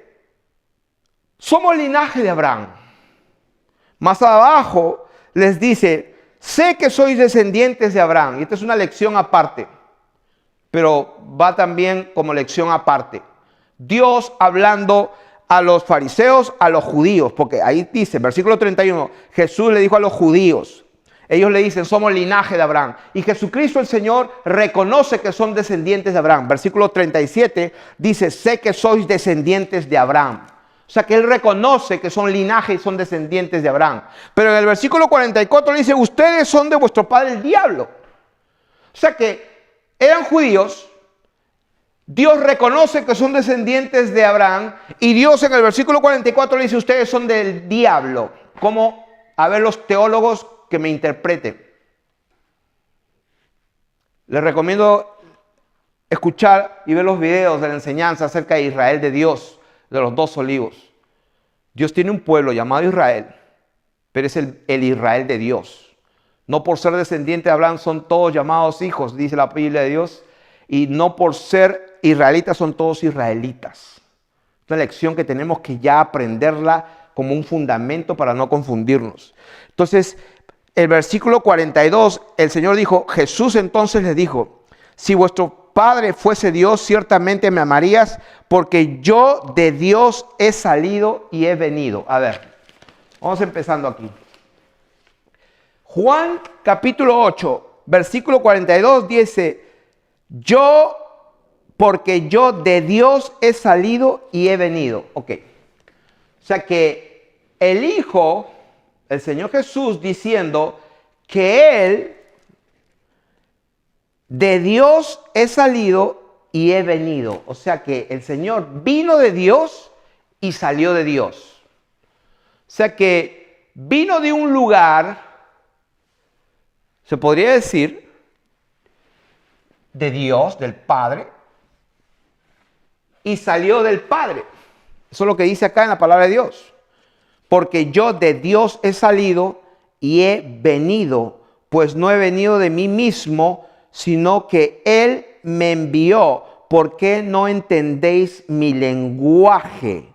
somos linaje de Abraham. Más abajo les dice, sé que sois descendientes de Abraham. Y esta es una lección aparte, pero va también como lección aparte. Dios hablando a los fariseos, a los judíos, porque ahí dice, versículo 31, Jesús le dijo a los judíos, ellos le dicen, somos linaje de Abraham. Y Jesucristo el Señor reconoce que son descendientes de Abraham. Versículo 37 dice, sé que sois descendientes de Abraham. O sea que Él reconoce que son linaje y son descendientes de Abraham. Pero en el versículo 44 dice, ustedes son de vuestro padre el diablo. O sea que eran judíos, Dios reconoce que son descendientes de Abraham, y Dios en el versículo 44 le dice, ustedes son del diablo. Como, a ver, los teólogos que me interpreten. Les recomiendo escuchar y ver los videos de la enseñanza acerca de Israel de Dios, de los 2 olivos. Dios tiene un pueblo llamado Israel, pero es el Israel de Dios. No por ser descendiente de Abraham son todos llamados hijos, dice la Biblia de Dios, y no por ser israelitas son todos israelitas. Es una lección que tenemos que ya aprenderla como un fundamento para no confundirnos. Entonces, el versículo 42, el Señor dijo, Jesús entonces les dijo, si vuestro Padre fuese Dios, ciertamente me amarías, porque yo de Dios he salido y he venido. A ver, vamos empezando aquí. Juan capítulo 8, versículo 42 dice, porque yo de Dios he salido y he venido. Ok, o sea que el Hijo, el Señor Jesús diciendo que Él de Dios he salido y he venido. O sea que el Señor vino de Dios y salió de Dios. O sea que vino de un lugar, se podría decir, de Dios, del Padre, y salió del Padre. Eso es lo que dice acá en la palabra de Dios. Porque yo de Dios he salido y he venido, pues no he venido de mí mismo, sino que Él me envió. ¿Por qué no entendéis mi lenguaje?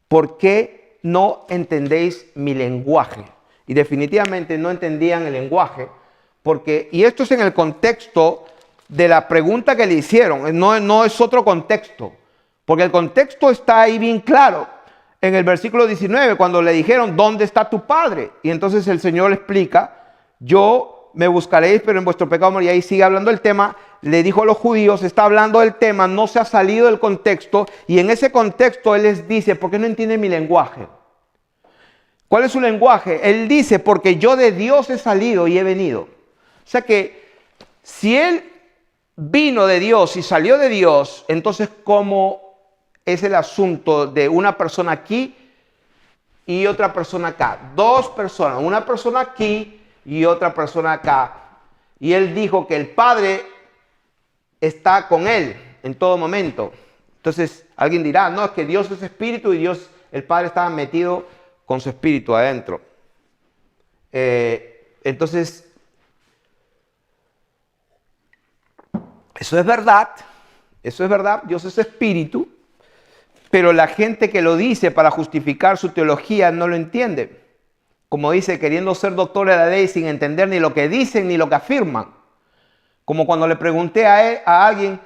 ¿Por qué no entendéis mi lenguaje? Y definitivamente no entendían el lenguaje, porque, y esto es en el contexto de la pregunta que le hicieron, no es otro contexto, porque el contexto está ahí bien claro. En el versículo 19, cuando le dijeron, ¿dónde está tu padre? Y entonces el Señor le explica, yo me buscaréis, pero en vuestro pecado moriréis. Y ahí sigue hablando el tema, le dijo a los judíos, está hablando del tema, no se ha salido del contexto, y en ese contexto Él les dice, ¿por qué no entienden mi lenguaje? ¿Cuál es su lenguaje? Él dice, porque yo de Dios he salido y he venido. O sea que, si Él vino de Dios y salió de Dios, entonces ¿cómo es el asunto de una persona aquí y otra persona acá? 2 personas, una persona aquí y otra persona acá. Y Él dijo que el Padre está con Él en todo momento. Entonces, alguien dirá, no, es que Dios es espíritu y Dios, el Padre estaba metido con su espíritu adentro. Entonces, eso es verdad, Dios es espíritu, pero la gente que lo dice para justificar su teología no lo entiende. Como dice, queriendo ser doctores de la ley sin entender ni lo que dicen ni lo que afirman. Como cuando le pregunté a alguien,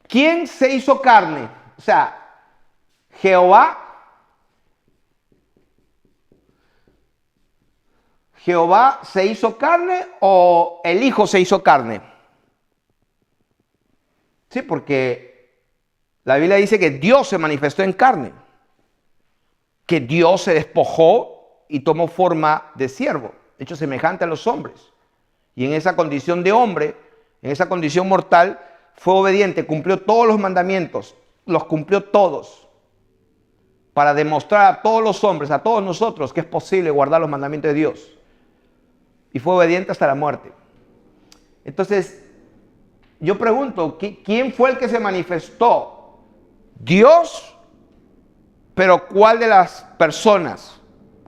¿quién se hizo carne? O sea, Jehová se hizo carne o el Hijo se hizo carne. Sí, porque la Biblia dice que Dios se manifestó en carne, que Dios se despojó y tomó forma de siervo, hecho semejante a los hombres. Y en esa condición de hombre, en esa condición mortal, fue obediente, cumplió todos los mandamientos, los cumplió todos, para demostrar a todos los hombres, a todos nosotros, que es posible guardar los mandamientos de Dios. Y fue obediente hasta la muerte. Entonces, yo pregunto, ¿quién fue el que se manifestó? ¿Dios? ¿Pero cuál de las personas?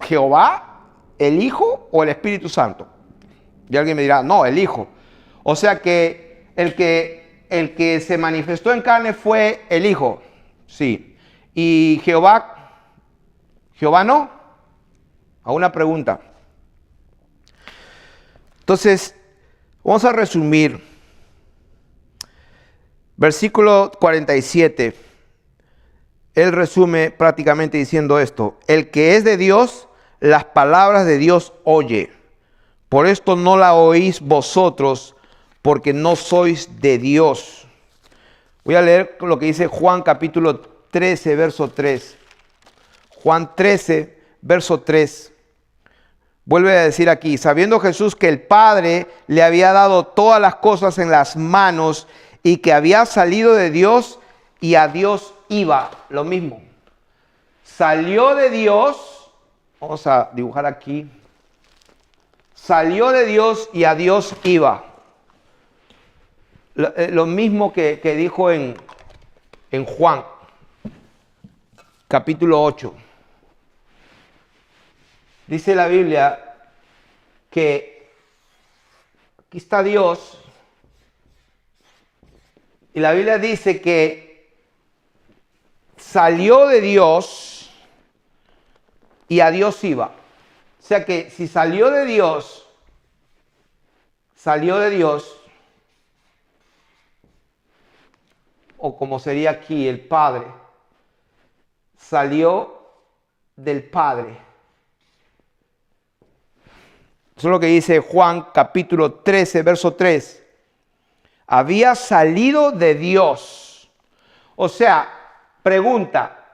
¿Jehová, el Hijo o el Espíritu Santo? Y alguien me dirá, no, el Hijo. O sea que el que se manifestó en carne fue el Hijo. Sí. ¿Y Jehová no? A una pregunta. Entonces, vamos a resumir. Versículo 47. Él resume prácticamente diciendo esto: el que es de Dios, las palabras de Dios oye. Por esto no la oís vosotros, porque no sois de Dios. Voy a leer lo que dice Juan capítulo 13, verso 3. Juan 13, verso 3. Vuelve a decir aquí, sabiendo Jesús que el Padre le había dado todas las cosas en las manos y que había salido de Dios y a Dios iba. Lo mismo. Salió de Dios, vamos a dibujar aquí. Salió de Dios y a Dios iba. Lo mismo que dijo en Juan, capítulo 8. Dice la Biblia que aquí está Dios. Y la Biblia dice que salió de Dios y a Dios iba. O sea que si salió de Dios, o como sería aquí el Padre, salió del Padre. Eso es lo que dice Juan capítulo 13, verso 3. Había salido de Dios. O sea, pregunta,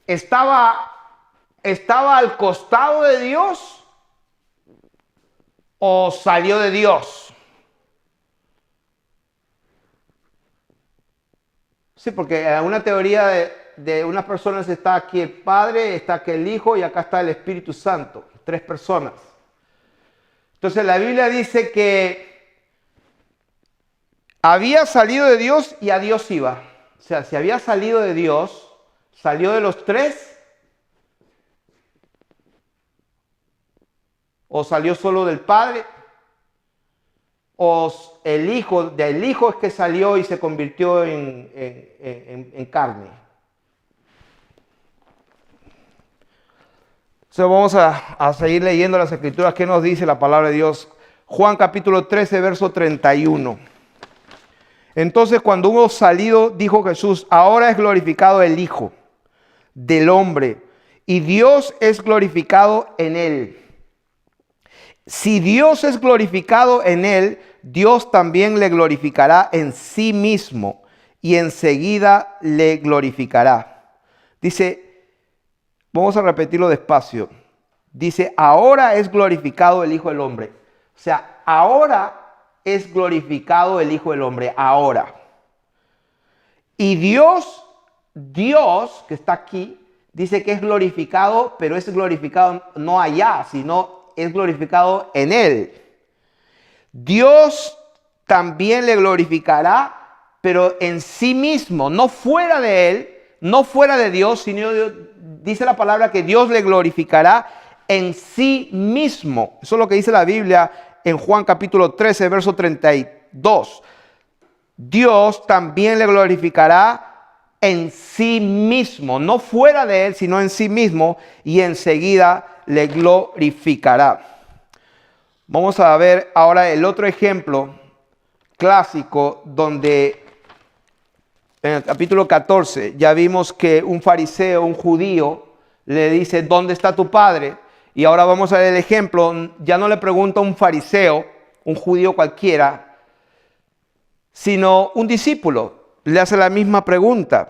¿estaba al costado de Dios o salió de Dios? Sí, porque en una teoría de unas personas está aquí el Padre, está aquí el Hijo y acá está el Espíritu Santo. 3 personas. Entonces la Biblia dice que había salido de Dios y a Dios iba. O sea, si había salido de Dios, salió de los 3 o salió solo del Padre, o del Hijo es que salió y se convirtió en carne. Entonces vamos a seguir leyendo las Escrituras. ¿Qué nos dice la palabra de Dios? Juan capítulo 13, verso 31. Entonces cuando hubo salido, dijo Jesús, ahora es glorificado el Hijo del Hombre y Dios es glorificado en él. Si Dios es glorificado en él, Dios también le glorificará en sí mismo y enseguida le glorificará. Dice, vamos a repetirlo despacio. Dice, ahora es glorificado el Hijo del Hombre. O sea, ahora es glorificado el Hijo del Hombre, ahora. Y Dios que está aquí, dice que es glorificado, pero es glorificado no allá, sino es glorificado en él. Dios también le glorificará pero en sí mismo, no fuera de él, no fuera de Dios, sino dice la palabra que Dios le glorificará en sí mismo. Eso es lo que dice la Biblia en Juan capítulo 13, verso 32. Dios también le glorificará en sí mismo, no fuera de él, sino en sí mismo, y enseguida le glorificará. Vamos a ver ahora el otro ejemplo clásico donde en el capítulo 14 ya vimos que un fariseo, un judío, le dice, ¿dónde está tu padre? Y ahora vamos a ver el ejemplo, ya no le pregunta a un fariseo, un judío cualquiera, sino un discípulo, le hace la misma pregunta.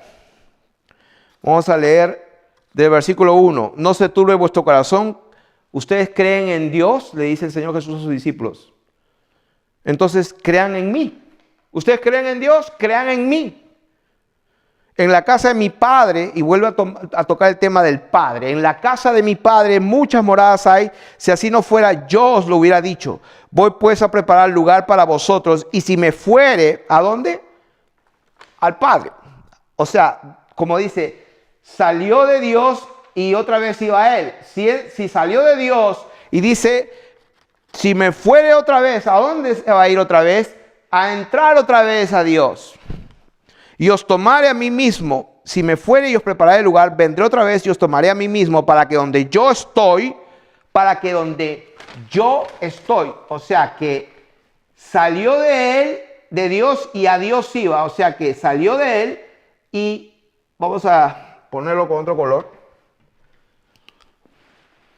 Vamos a leer del versículo 1. No se turbe vuestro corazón, ustedes creen en Dios, le dice el Señor Jesús a sus discípulos. Entonces crean en mí. Ustedes creen en Dios, crean en mí. En la casa de mi padre, y vuelve a tocar el tema del padre, en la casa de mi padre muchas moradas hay, si así no fuera yo os lo hubiera dicho. Voy pues a preparar lugar para vosotros, y si me fuere, ¿a dónde? Al Padre. O sea, como dice, salió de Dios y otra vez iba a él. Si salió de Dios y dice, si me fuere otra vez, ¿a dónde se va a ir otra vez? A entrar otra vez a Dios. Y os tomaré a mí mismo, si me fuere y os prepararé el lugar, vendré otra vez y os tomaré a mí mismo para que donde yo estoy, o sea que salió de él, de Dios, y a Dios iba, o sea que salió de él y vamos a ponerlo con otro color,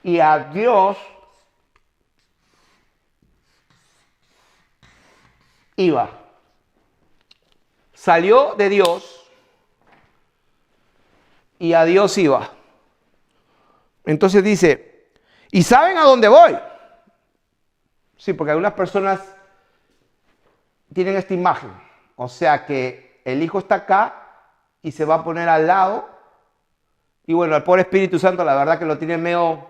y a Dios iba. Salió de Dios y a Dios iba. Entonces dice, ¿y saben a dónde voy? Sí, porque algunas personas tienen esta imagen. O sea que el Hijo está acá y se va a poner al lado. Y bueno, el pobre Espíritu Santo, la verdad que lo tiene medio,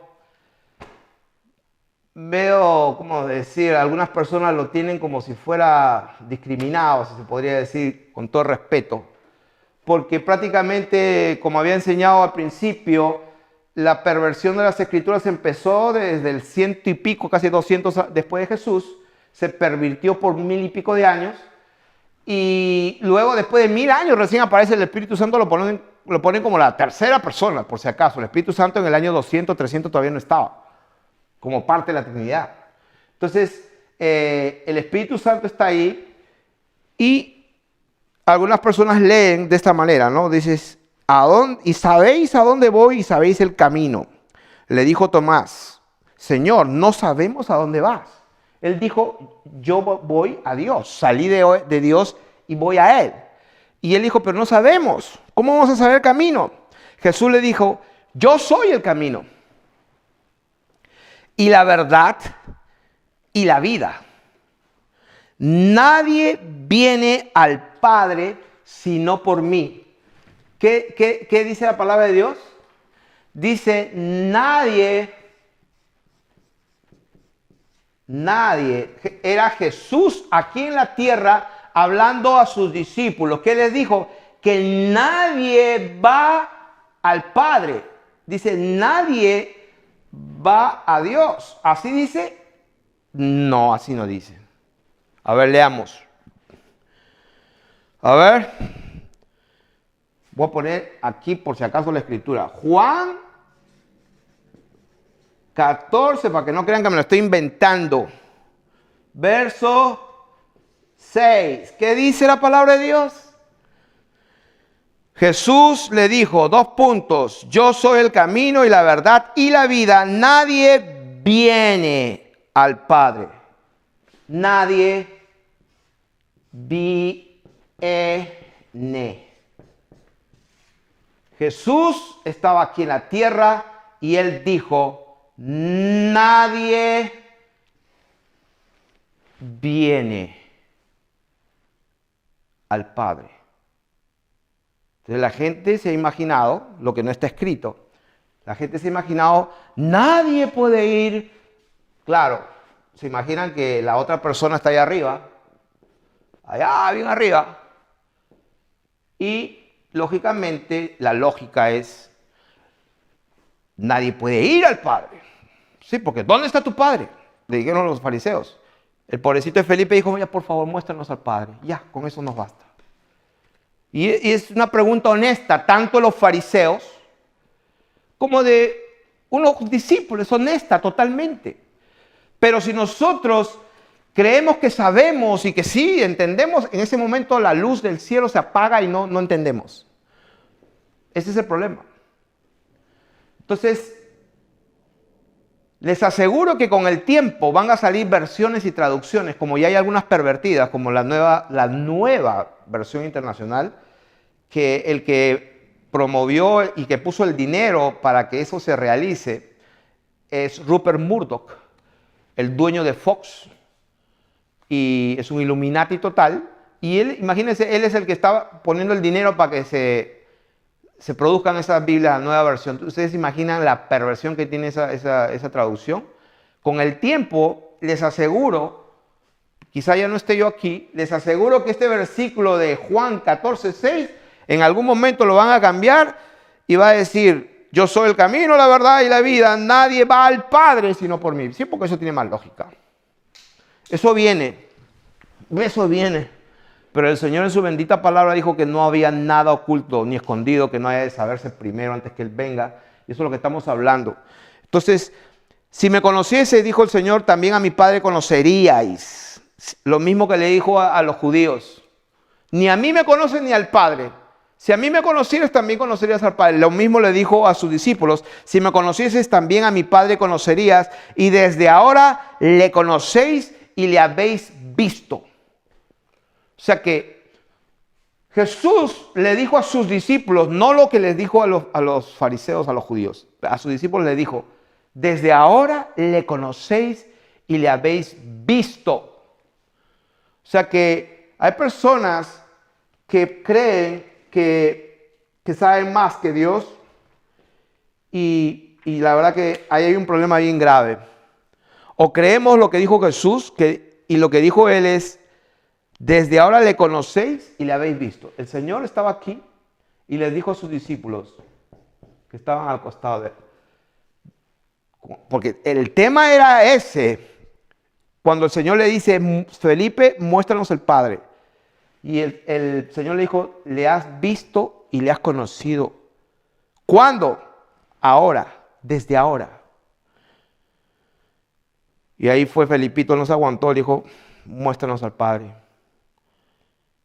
¿cómo decir? Algunas personas lo tienen como si fuera discriminado, si se podría decir, con todo respeto. Porque prácticamente, como había enseñado al principio, la perversión de las Escrituras empezó desde el 100 y pico, casi 200 después de Jesús. Se pervirtió por 1000 y pico de años. Y luego, después de 1000 años, recién aparece el Espíritu Santo, lo ponen como la tercera persona, por si acaso. El Espíritu Santo en el año 200, 300 todavía no estaba, como parte de la Trinidad. Entonces, el Espíritu Santo está ahí y algunas personas leen de esta manera, ¿no? Dices, ¿y sabéis a dónde voy y sabéis el camino? Le dijo Tomás, Señor, no sabemos a dónde vas. Él dijo, yo voy a Dios, salí de Dios y voy a Él. Y él dijo, pero no sabemos, ¿cómo vamos a saber el camino? Jesús le dijo, yo soy el camino y la verdad y la vida. Nadie viene al Padre sino por mí. ¿Qué dice la palabra de Dios? Dice, nadie, era Jesús aquí en la tierra hablando a sus discípulos. ¿Qué les dijo? Que nadie va al Padre. Dice, nadie va a Dios. ¿Así dice? No, así no dice. A ver, leamos. A ver. Voy a poner aquí por si acaso la escritura. Juan 14, para que no crean que me lo estoy inventando. Verso 6. ¿Qué dice la palabra de Dios? Jesús le dijo, 2 puntos. Yo soy el camino y la verdad y la vida. Nadie viene al Padre. Nadie viene. Jesús estaba aquí en la tierra y él dijo, nadie viene al Padre. Entonces la gente se ha imaginado lo que no está escrito. La gente se ha imaginado, nadie puede ir. Claro, se imaginan que la otra persona está allá arriba, allá bien arriba, Y lógicamente la lógica es, nadie puede ir al Padre. Sí, porque ¿dónde está tu Padre? Le dijeron los fariseos. El pobrecito de Felipe dijo, ya por favor muéstranos al Padre. Ya, con eso nos basta. Y es una pregunta honesta, tanto de los fariseos como de unos discípulos, honesta totalmente. Pero si nosotros creemos que sabemos y que sí entendemos, en ese momento la luz del cielo se apaga y no entendemos. Ese es el problema. Entonces, les aseguro que con el tiempo van a salir versiones y traducciones, como ya hay algunas pervertidas, como la nueva versión internacional, que el que promovió y que puso el dinero para que eso se realice es Rupert Murdoch, el dueño de Fox, y es un Illuminati total. Y él, imagínense, él es el que estaba poniendo el dinero para que se produzcan esas Biblias, la nueva versión. Ustedes imaginan la perversión que tiene esa traducción. Con el tiempo, les aseguro, quizá ya no esté yo aquí, les aseguro que este versículo de Juan 14:6, en algún momento lo van a cambiar y va a decir, yo soy el camino, la verdad y la vida, nadie va al Padre sino por mí. Sí, porque eso tiene más lógica. Eso viene. Pero el Señor en su bendita palabra dijo que no había nada oculto ni escondido que no haya de saberse primero antes que Él venga. Y eso es lo que estamos hablando. Entonces, si me conociese, dijo el Señor, también a mi Padre conoceríais. Lo mismo que le dijo a los judíos. Ni a mí me conocen ni al Padre. Si a mí me conocieras, también conocerías al Padre. Lo mismo le dijo a sus discípulos. Si me conocieses, también a mi Padre conocerías. Y desde ahora le conocéis y le habéis visto. O sea que Jesús le dijo a sus discípulos, no lo que les dijo a los fariseos, a los judíos. A sus discípulos le dijo, desde ahora le conocéis y le habéis visto. O sea que hay personas que creen que saben más que Dios y la verdad que ahí hay un problema bien grave. O creemos lo que dijo Jesús y lo que dijo Él es, desde ahora le conocéis y le habéis visto. El Señor estaba aquí y les dijo a sus discípulos que estaban al costado de Él. Porque el tema era ese. Cuando el Señor le dice, Felipe, muéstranos el Padre. Y el Señor le dijo, le has visto y le has conocido. ¿Cuándo? Ahora, desde ahora. Y ahí fue Felipito, no se aguantó, le dijo, muéstranos al Padre.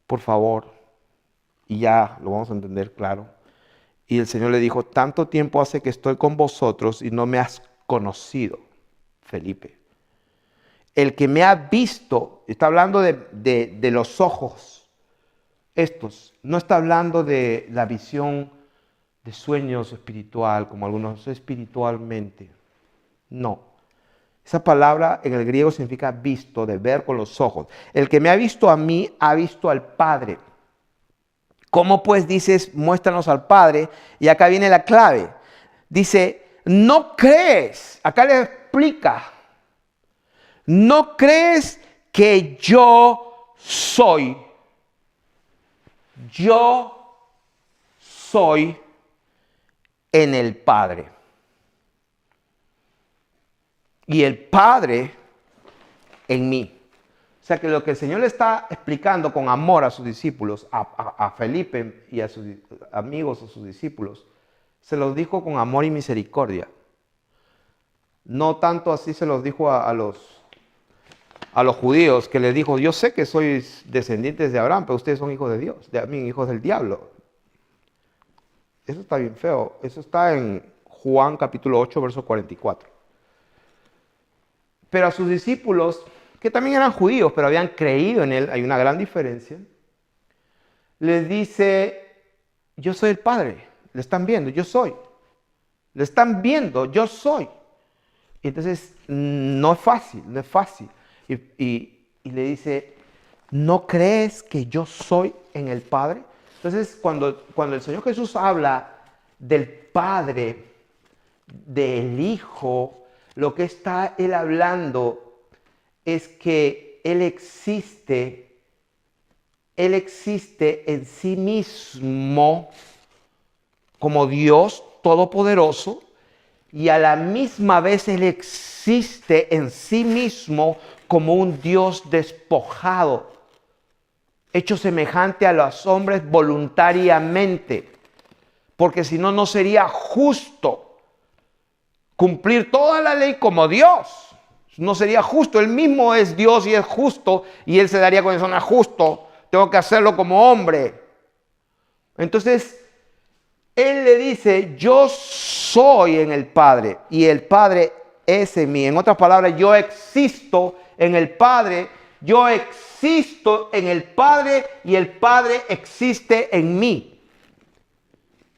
Por favor. Y ya lo vamos a entender claro. Y el Señor le dijo, tanto tiempo hace que estoy con vosotros y no me has conocido, Felipe. El que me ha visto, está hablando de los ojos estos, no está hablando de la visión de sueños espiritual, como algunos espiritualmente. No. Esa palabra en el griego significa visto, de ver con los ojos. El que me ha visto a mí, ha visto al Padre. ¿Cómo pues dices, muéstranos al Padre? Y acá viene la clave. Dice, no crees, acá le explica, no crees que yo soy. Yo soy en el Padre. Y el Padre en mí. O sea que lo que el Señor le está explicando con amor a sus discípulos, a Felipe y a sus amigos, a sus discípulos, se los dijo con amor y misericordia. No tanto así se los dijo a los judíos, que les dijo, yo sé que sois descendientes de Abraham, pero ustedes son hijos de Dios, hijos del diablo. Eso está bien feo. Eso está en Juan capítulo 8, verso 44. Pero a sus discípulos, que también eran judíos, pero habían creído en Él, hay una gran diferencia, les dice, yo soy el Padre, le están viendo, yo soy. Le están viendo, yo soy. Y entonces, no es fácil. Y le dice, ¿no crees que yo soy en el Padre? Entonces, cuando el Señor Jesús habla del Padre, del Hijo, lo que está Él hablando es que Él existe Él existe en sí mismo como Dios todopoderoso y a la misma vez Él existe en sí mismo como un Dios despojado, hecho semejante a los hombres voluntariamente, porque si no, no sería justo cumplir toda la ley como Dios. No sería justo. Él mismo es Dios y es justo, y Él se daría con eso: no es justo, tengo que hacerlo como hombre. Entonces, Él le dice: yo soy en el Padre y el Padre es en mí. En otras palabras, yo existo en el Padre, yo existo en el Padre y el Padre existe en mí.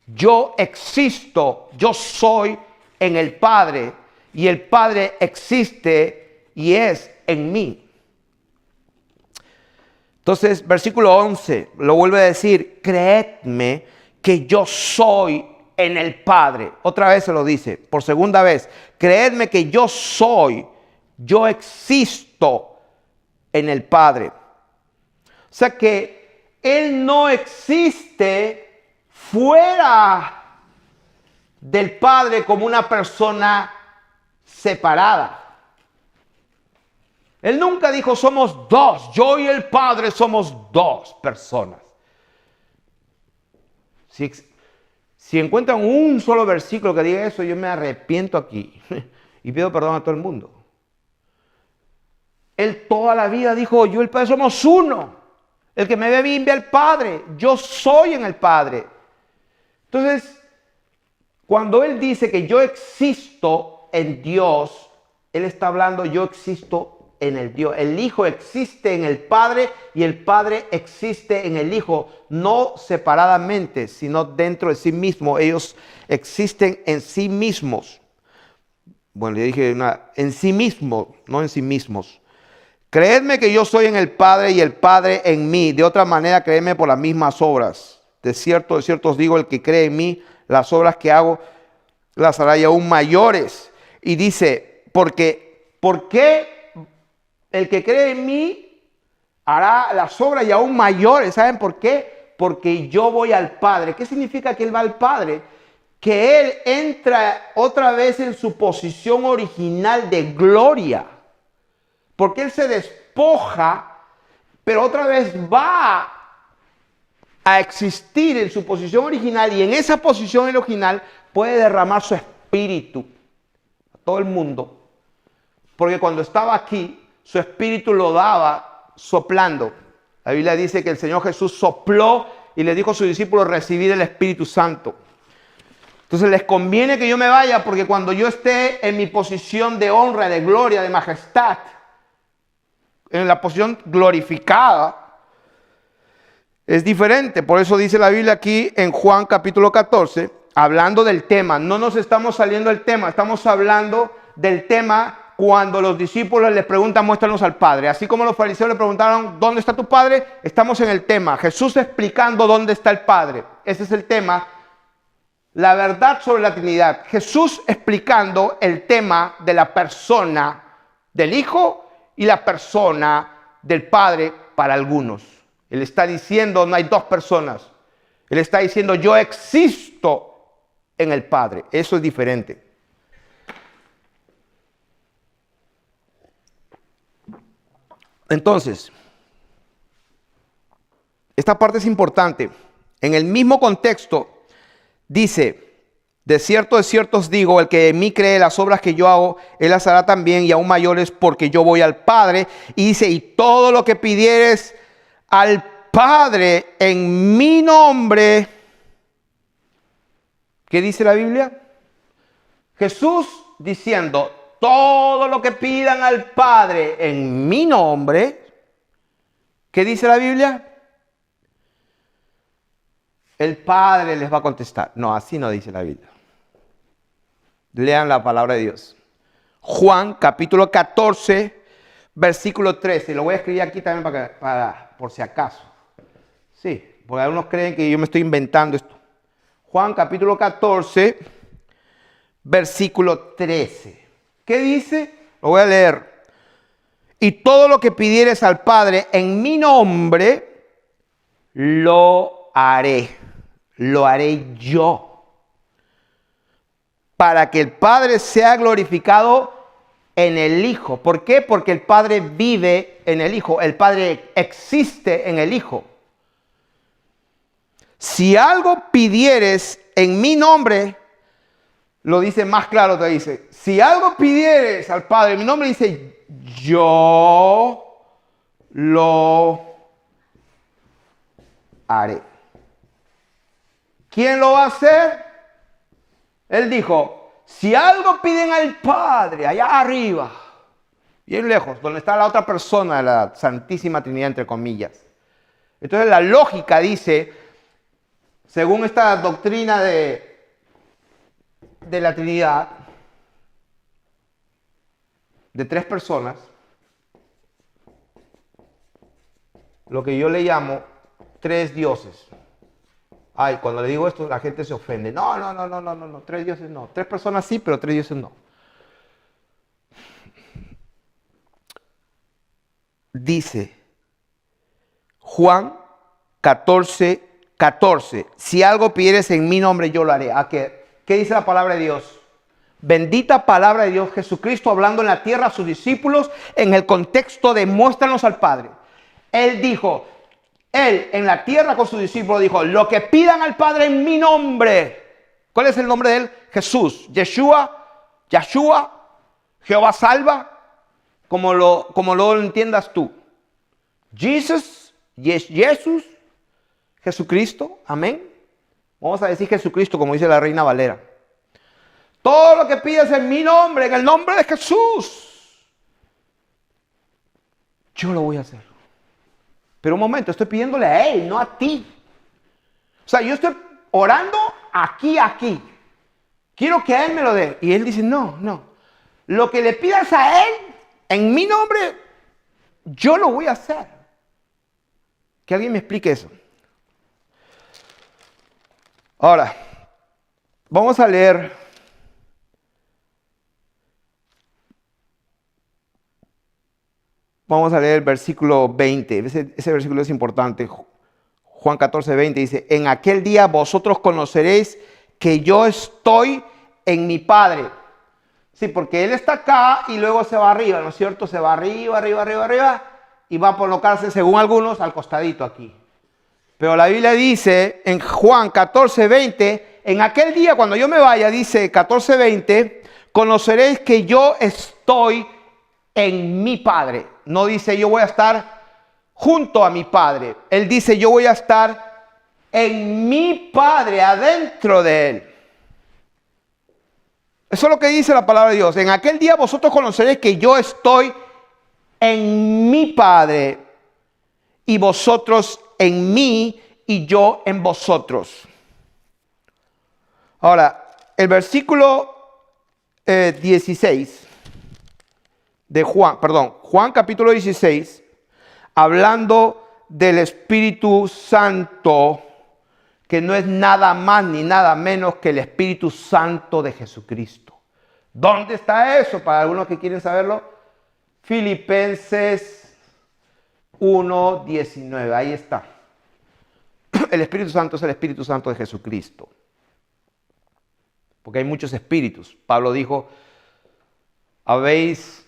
Yo existo, yo soy en el Padre y el Padre existe y es en mí. Entonces, versículo 11, lo vuelve a decir: creedme que yo soy en el Padre. Otra vez se lo dice, por segunda vez: creedme que yo soy, yo existo en el Padre. O sea que Él no existe fuera del Padre como una persona separada. Él nunca dijo: somos dos, yo y el Padre somos dos personas. Si encuentran un solo versículo que diga eso, yo me arrepiento aquí y pido perdón a todo el mundo. Él toda la vida dijo: yo y el Padre somos uno. El que me ve a mí ve al Padre. Yo soy en el Padre. Entonces, cuando Él dice que yo existo en Dios, Él está hablando: yo existo en el Dios. El Hijo existe en el Padre y el Padre existe en el Hijo, no separadamente, sino dentro de sí mismo. Ellos existen en sí mismos. Bueno, le dije en sí mismo, no en sí mismos. Creedme que yo soy en el Padre y el Padre en mí. De otra manera, creedme por las mismas obras. De cierto os digo: el que cree en mí, las obras que hago, las hará y aún mayores. Y dice: ¿por qué el que cree en mí hará las obras y aún mayores? ¿Saben por qué? Porque yo voy al Padre. ¿Qué significa que Él va al Padre? Que Él entra otra vez en su posición original de gloria. Porque Él se despoja, pero otra vez va a existir en su posición original, y en esa posición original puede derramar su espíritu a todo el mundo. Porque cuando estaba aquí, su espíritu lo daba soplando. La Biblia dice que el Señor Jesús sopló y le dijo a sus discípulos: recibid el Espíritu Santo. Entonces les conviene que yo me vaya, porque cuando yo esté en mi posición de honra, de gloria, de majestad, en la posición glorificada, es diferente. Por eso dice la Biblia aquí en Juan capítulo 14, hablando del tema. No nos estamos saliendo del tema, estamos hablando del tema cuando los discípulos les preguntan: muéstranos al Padre. Así como los fariseos le preguntaron: ¿dónde está tu Padre? Estamos en el tema. Jesús explicando dónde está el Padre. Ese es el tema. La verdad sobre la Trinidad. Jesús explicando el tema de la persona del Hijo y la persona del Padre para algunos. Él está diciendo: no hay dos personas. Él está diciendo: yo existo en el Padre. Eso es diferente. Entonces, esta parte es importante. En el mismo contexto dice: de cierto os digo, el que en mí cree, las obras que yo hago, él las hará también y aún mayores, porque yo voy al Padre. Y dice: y todo lo que pidieres al Padre en mi nombre. ¿Qué dice la Biblia? Jesús diciendo: todo lo que pidan al Padre en mi nombre. ¿Qué dice la Biblia? El Padre les va a contestar. No, así no dice la Biblia. Lean la palabra de Dios. Juan capítulo 14, versículo 13. Lo voy a escribir aquí también para por si acaso. Sí, porque algunos creen que yo me estoy inventando esto. Juan capítulo 14, versículo 13. ¿Qué dice? Lo voy a leer. Y todo lo que pidieres al Padre en mi nombre, lo haré yo, para que el Padre sea glorificado en el Hijo. ¿Por qué? Porque el Padre vive en el Hijo, el Padre existe en el Hijo. Si algo pidieres en mi nombre, lo dice más claro, te dice, si algo pidieres al Padre en mi nombre, dice, yo lo haré. ¿Quién lo va a hacer? Él dijo, si algo piden al Padre, allá arriba, bien lejos, donde está la otra persona de la Santísima Trinidad, entre comillas. Entonces la lógica dice, según esta doctrina de la Trinidad, de tres personas, lo que yo le llamo tres dioses. Ay, cuando le digo esto, la gente se ofende. No, tres dioses no. Tres personas sí, pero tres dioses no. Dice Juan 14:14. Si algo pidieres en mi nombre, yo lo haré. ¿A qué? ¿Qué dice la palabra de Dios? Bendita palabra de Dios, Jesucristo hablando en la tierra a sus discípulos en el contexto de muéstranos al Padre. Él dijo, él en la tierra con sus discípulos dijo, lo que pidan al Padre en mi nombre. ¿Cuál es el nombre de él? Jesús, Yeshua, Jehová salva, como lo entiendas tú. Jesús, Jesucristo, amén. Vamos a decir Jesucristo como dice la Reina Valera. Todo lo que pidas en mi nombre, en el nombre de Jesús, yo lo voy a hacer. Pero un momento, estoy pidiéndole a Él, no a ti. O sea, yo estoy orando aquí. Quiero que a Él me lo dé. Y Él dice, no. Lo que le pidas a Él, en mi nombre, yo lo voy a hacer. Que alguien me explique eso. Ahora, vamos a leer el versículo 20. Ese versículo es importante. Juan 14:20 dice, en aquel día vosotros conoceréis que yo estoy en mi Padre. Sí, porque Él está acá y luego se va arriba, ¿no es cierto? Se va arriba y va a colocarse, según algunos, al costadito aquí. Pero la Biblia dice en Juan 14:20, en aquel día cuando yo me vaya, dice 14:20, conoceréis que yo estoy en mi Padre. No dice yo voy a estar junto a mi Padre. Él dice yo voy a estar en mi Padre, adentro de Él. Eso es lo que dice la palabra de Dios. En aquel día vosotros conoceréis que yo estoy en mi Padre y vosotros en mí y yo en vosotros. Ahora, el versículo 16 de Juan capítulo 16, hablando del Espíritu Santo, que no es nada más ni nada menos que el Espíritu Santo de Jesucristo. ¿Dónde está eso? Para algunos que quieren saberlo, Filipenses 1:19, ahí está. El Espíritu Santo es el Espíritu Santo de Jesucristo. Porque hay muchos espíritus. Pablo dijo, habéis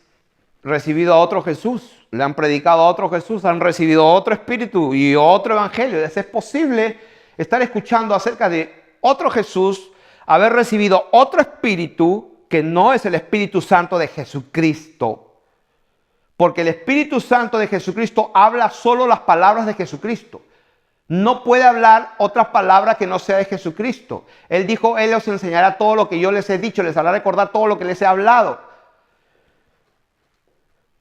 recibido a otro Jesús, le han predicado a otro Jesús, han recibido otro espíritu y otro evangelio. Es posible estar escuchando acerca de otro Jesús, haber recibido otro espíritu que no es el Espíritu Santo de Jesucristo. Porque el Espíritu Santo de Jesucristo habla solo las palabras de Jesucristo. No puede hablar otras palabras que no sea de Jesucristo. Él dijo, Él os enseñará todo lo que yo les he dicho, les hará recordar todo lo que les he hablado.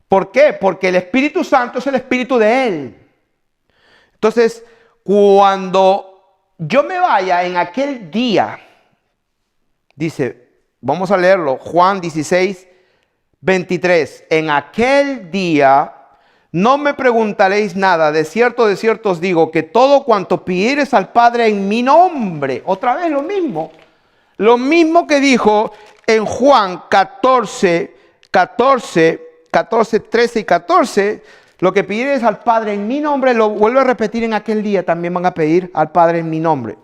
¿Por qué? Porque el Espíritu Santo es el Espíritu de Él. Entonces, cuando yo me vaya en aquel día, dice, vamos a leerlo, Juan 16:23. En aquel día no me preguntaréis nada, de cierto os digo, que todo cuanto pidiereis al Padre en mi nombre, otra vez lo mismo que dijo en Juan 14, 13 y 14, Lo que pidieres al Padre en mi nombre, lo vuelvo a repetir, en aquel día también van a pedir al Padre en mi nombre.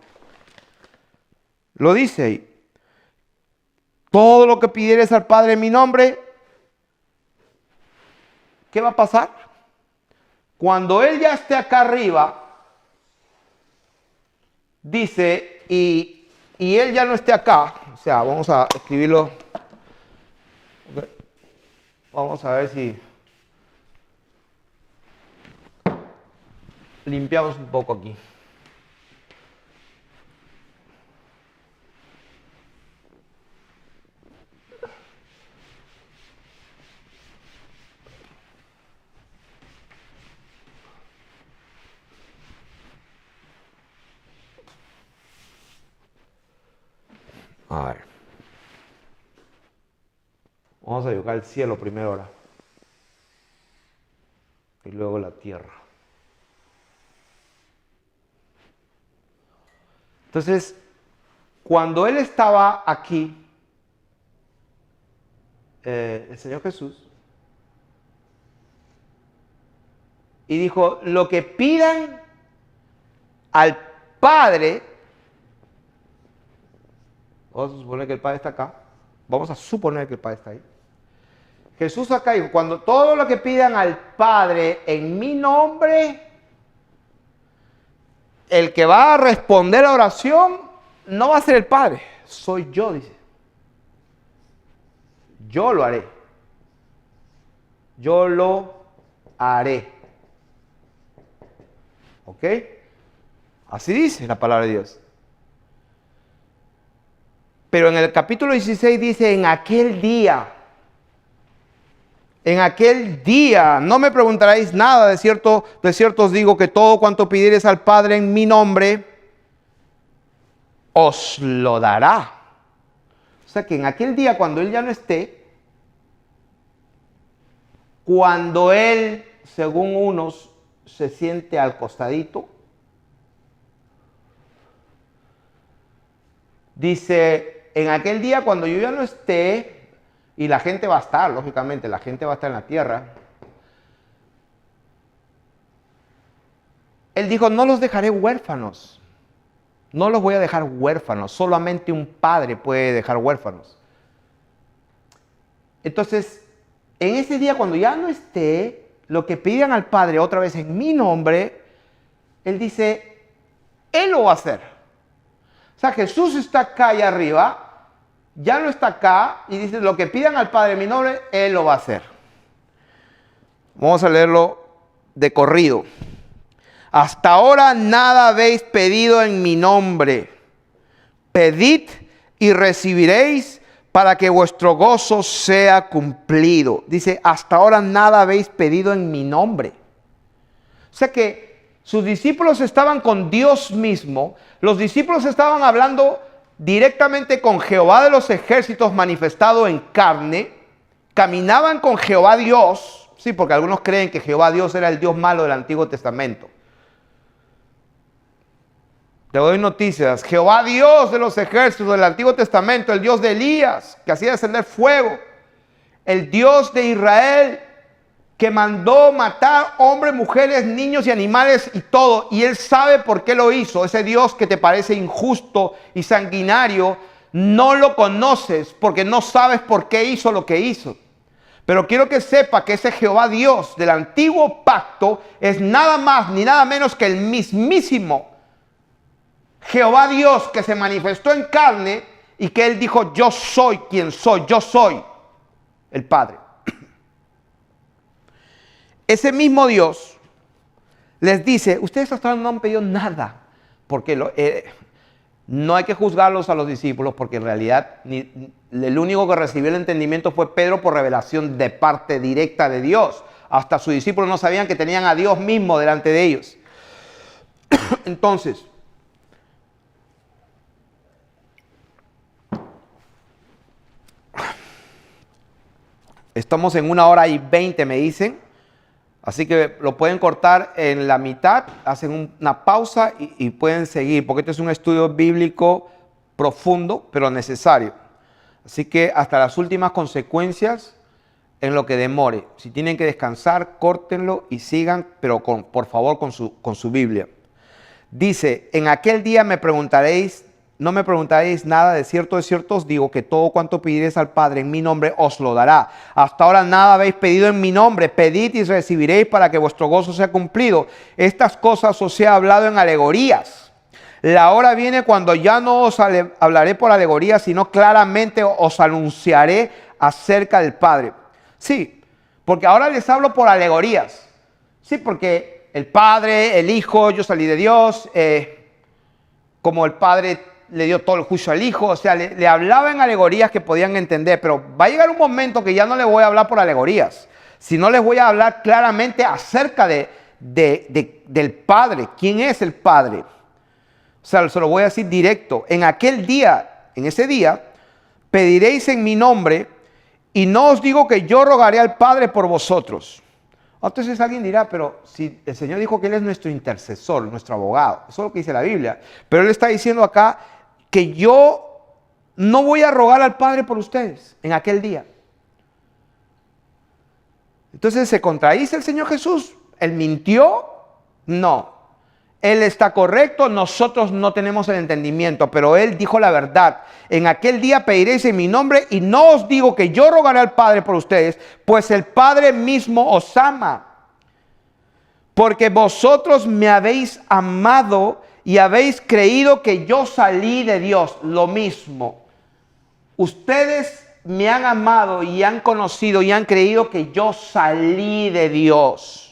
Lo dice ahí. Todo lo que pidieres al Padre en mi nombre, ¿qué va a pasar? Cuando Él ya esté acá arriba, dice, y Él ya no esté acá, o sea, vamos a escribirlo. Vamos a ver si limpiamos un poco aquí. A ver. Vamos a dibujar el cielo primero ahora. Y luego la tierra. Entonces, cuando Él estaba aquí, el Señor Jesús, y dijo, lo que pidan al Padre, vamos a suponer que el Padre está acá, vamos a suponer que el Padre está ahí. Jesús acá dijo, cuando todo lo que pidan al Padre en mi nombre, el que va a responder la oración no va a ser el Padre, soy yo, dice. Yo lo haré. Yo lo haré. ¿Ok? Así dice la palabra de Dios. Pero en el capítulo 16 dice, en aquel día, no me preguntaréis nada, de cierto os digo que todo cuanto pidiereis al Padre en mi nombre, os lo dará. O sea que en aquel día, cuando Él ya no esté, cuando Él, según unos, se siente al costadito, dice, en aquel día cuando yo ya no esté, y la gente va a estar, lógicamente, la gente va a estar en la tierra, Él dijo, no los dejaré huérfanos, no los voy a dejar huérfanos, solamente un padre puede dejar huérfanos. Entonces, en ese día cuando ya no esté, lo que pidan al Padre otra vez en mi nombre, Él dice, Él lo va a hacer. O sea, Jesús está acá y arriba, ya no está acá, y dice, lo que pidan al Padre en mi nombre, Él lo va a hacer. Vamos a leerlo de corrido. Hasta ahora nada habéis pedido en mi nombre. Pedid y recibiréis para que vuestro gozo sea cumplido. Dice, hasta ahora nada habéis pedido en mi nombre. O sea que sus discípulos estaban con Dios mismo. Los discípulos estaban hablando directamente con Jehová de los ejércitos manifestado en carne. Caminaban con Jehová Dios. Sí, porque algunos creen que Jehová Dios era el Dios malo del Antiguo Testamento. Te doy noticias. Jehová Dios de los ejércitos del Antiguo Testamento, el Dios de Elías, que hacía descender fuego, el Dios de Israel, que mandó matar hombres, mujeres, niños y animales y todo, y Él sabe por qué lo hizo. Ese Dios que te parece injusto y sanguinario, no lo conoces porque no sabes por qué hizo lo que hizo. Pero quiero que sepa que ese Jehová Dios del antiguo pacto es nada más ni nada menos que el mismísimo Jehová Dios que se manifestó en carne y que Él dijo, yo soy quien soy, yo soy el Padre. Ese mismo Dios les dice, ustedes hasta ahora no han pedido nada, porque no hay que juzgarlos a los discípulos, porque en realidad el único que recibió el entendimiento fue Pedro por revelación de parte directa de Dios. Hasta sus discípulos no sabían que tenían a Dios mismo delante de ellos. Entonces, estamos en 1:20, me dicen. Así que lo pueden cortar en la mitad, hacen una pausa y pueden seguir, porque este es un estudio bíblico profundo, pero necesario. Así que hasta las últimas consecuencias en lo que demore. Si tienen que descansar, córtenlo y sigan, pero por favor con su Biblia. Dice, en aquel día no me preguntaréis nada, de cierto os digo que todo cuanto pidiereis al Padre en mi nombre os lo dará. Hasta ahora nada habéis pedido en mi nombre, pedid y recibiréis para que vuestro gozo sea cumplido. Estas cosas os he hablado en alegorías. La hora viene cuando ya no os hablaré por alegorías, sino claramente os anunciaré acerca del Padre. Sí, porque ahora les hablo por alegorías. Sí, porque el Padre, el Hijo, yo salí de Dios, como el Padre le dio todo el juicio al Hijo, o sea, le hablaba en alegorías que podían entender, pero va a llegar un momento que ya no les voy a hablar por alegorías, sino les voy a hablar claramente acerca del Padre. ¿Quién es el Padre? O sea, se lo voy a decir directo. En ese día, pediréis en mi nombre, y no os digo que yo rogaré al Padre por vosotros. Entonces alguien dirá, pero si el Señor dijo que Él es nuestro intercesor, nuestro abogado, eso es lo que dice la Biblia. Pero Él está diciendo acá que yo no voy a rogar al Padre por ustedes en aquel día. Entonces, ¿se contradice el Señor Jesús? ¿Él mintió? No. Él está correcto, nosotros no tenemos el entendimiento, pero Él dijo la verdad. En aquel día pediréis en mi nombre y no os digo que yo rogaré al Padre por ustedes, pues el Padre mismo os ama. Porque vosotros me habéis amado y habéis creído que yo salí de Dios. Lo mismo. Ustedes me han amado y han conocido y han creído que yo salí de Dios.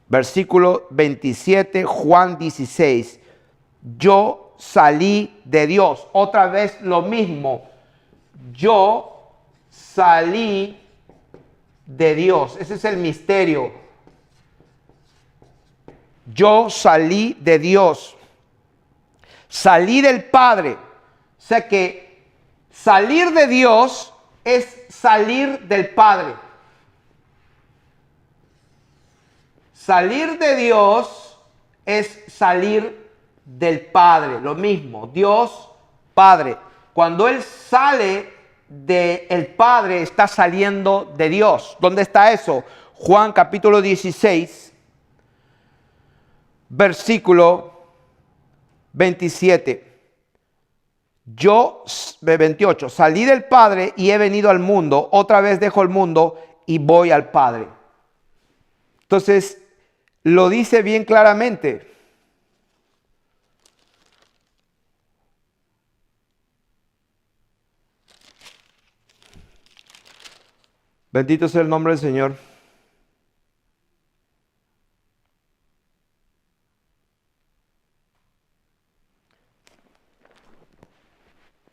Versículo 27, Juan 16. Yo salí de Dios. Otra vez lo mismo. Yo salí de Dios. Ese es el misterio. Yo salí de Dios. Salí del Padre. O sea que salir de Dios es salir del Padre. Salir de Dios es salir del Padre. Lo mismo, Dios, Padre. Cuando Él sale del Padre, está saliendo de Dios. ¿Dónde está eso? Juan capítulo 16, versículo 27. 28, salí del Padre y he venido al mundo. Otra vez dejo el mundo y voy al Padre. Entonces, lo dice bien claramente. Bendito sea el nombre del Señor.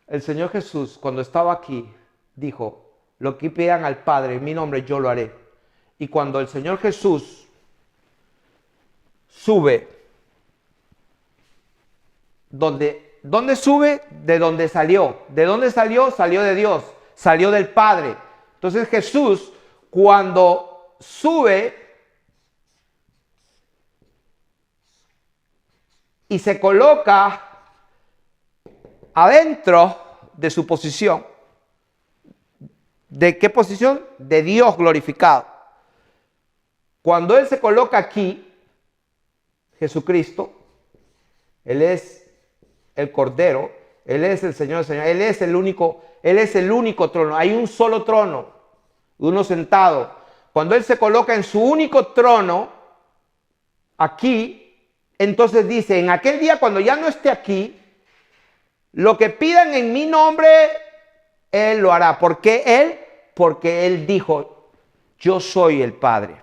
El Señor Jesús, cuando estaba aquí, dijo, lo que pidan al Padre en mi nombre, yo lo haré. Y cuando el Señor Jesús sube, ¿dónde sube? De donde salió. ¿De dónde salió? Salió de Dios, salió del Padre. Entonces Jesús, cuando sube y se coloca adentro de su posición, ¿de qué posición? De Dios glorificado. Cuando Él se coloca aquí, Jesucristo, Él es el Cordero, Él es el Señor, Él es el único trono. Hay un solo trono, uno sentado. Cuando Él se coloca en su único trono, aquí, entonces dice, en aquel día cuando ya no esté aquí, lo que pidan en mi nombre, Él lo hará. ¿Por qué Él? Porque Él dijo, yo soy el Padre.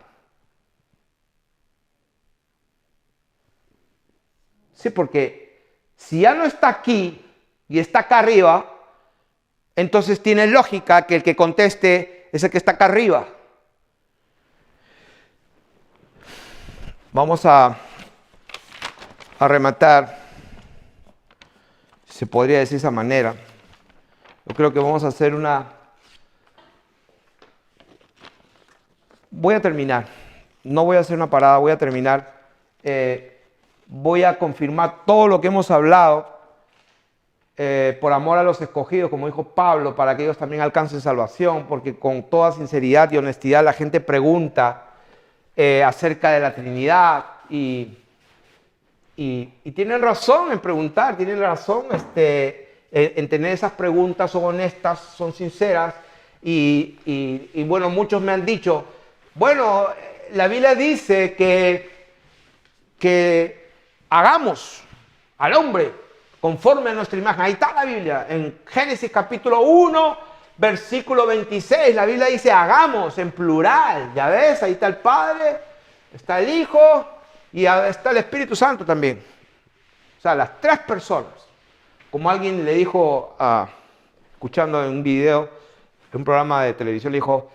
Sí, porque si ya no está aquí y está acá arriba, entonces tiene lógica que el que conteste es el que está acá arriba. Vamos a rematar, se podría decir de esa manera. Yo creo que vamos a hacer voy a terminar. No voy a hacer una parada, voy a terminar. Voy a confirmar todo lo que hemos hablado por amor a los escogidos, como dijo Pablo, para que ellos también alcancen salvación, porque con toda sinceridad y honestidad la gente pregunta acerca de la Trinidad y tienen razón en preguntar, tienen razón en tener esas preguntas, son honestas, son sinceras y bueno, muchos me han dicho, bueno, la Biblia dice que hagamos al hombre conforme a nuestra imagen. Ahí está la Biblia, en Génesis capítulo 1, versículo 26, la Biblia dice hagamos en plural, ya ves, ahí está el Padre, está el Hijo y está el Espíritu Santo también. O sea, las tres personas. Como alguien le dijo, escuchando en un video, en un programa de televisión, le dijo,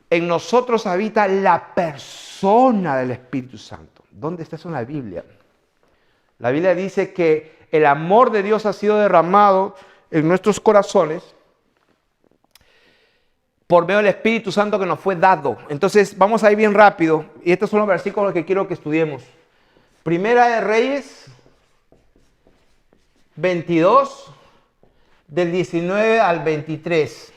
en nosotros habita la persona del Espíritu Santo. ¿Dónde está eso en la Biblia? La Biblia dice que el amor de Dios ha sido derramado en nuestros corazones por medio del Espíritu Santo que nos fue dado. Entonces, vamos a ir bien rápido. Y estos son los versículos que quiero que estudiemos. Primera de Reyes 22, del 19 al 23.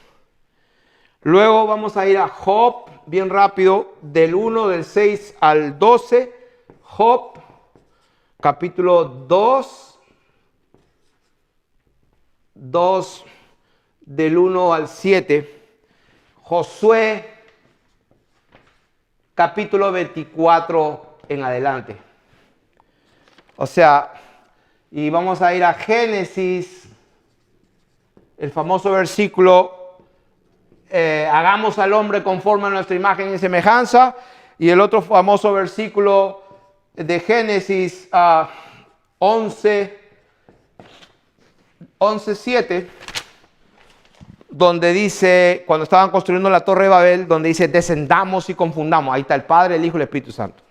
Luego vamos a ir a Job, bien rápido, del 1, del 6 al 12. Job, capítulo 2, del 1 al 7. Josué, capítulo 24 en adelante. O sea, y vamos a ir a Génesis, el famoso versículo, hagamos al hombre conforme a nuestra imagen y semejanza, y el otro famoso versículo de Génesis 11:7, donde dice, cuando estaban construyendo la Torre de Babel, donde dice, descendamos y confundamos. Ahí está el Padre, el Hijo y el Espíritu Santo.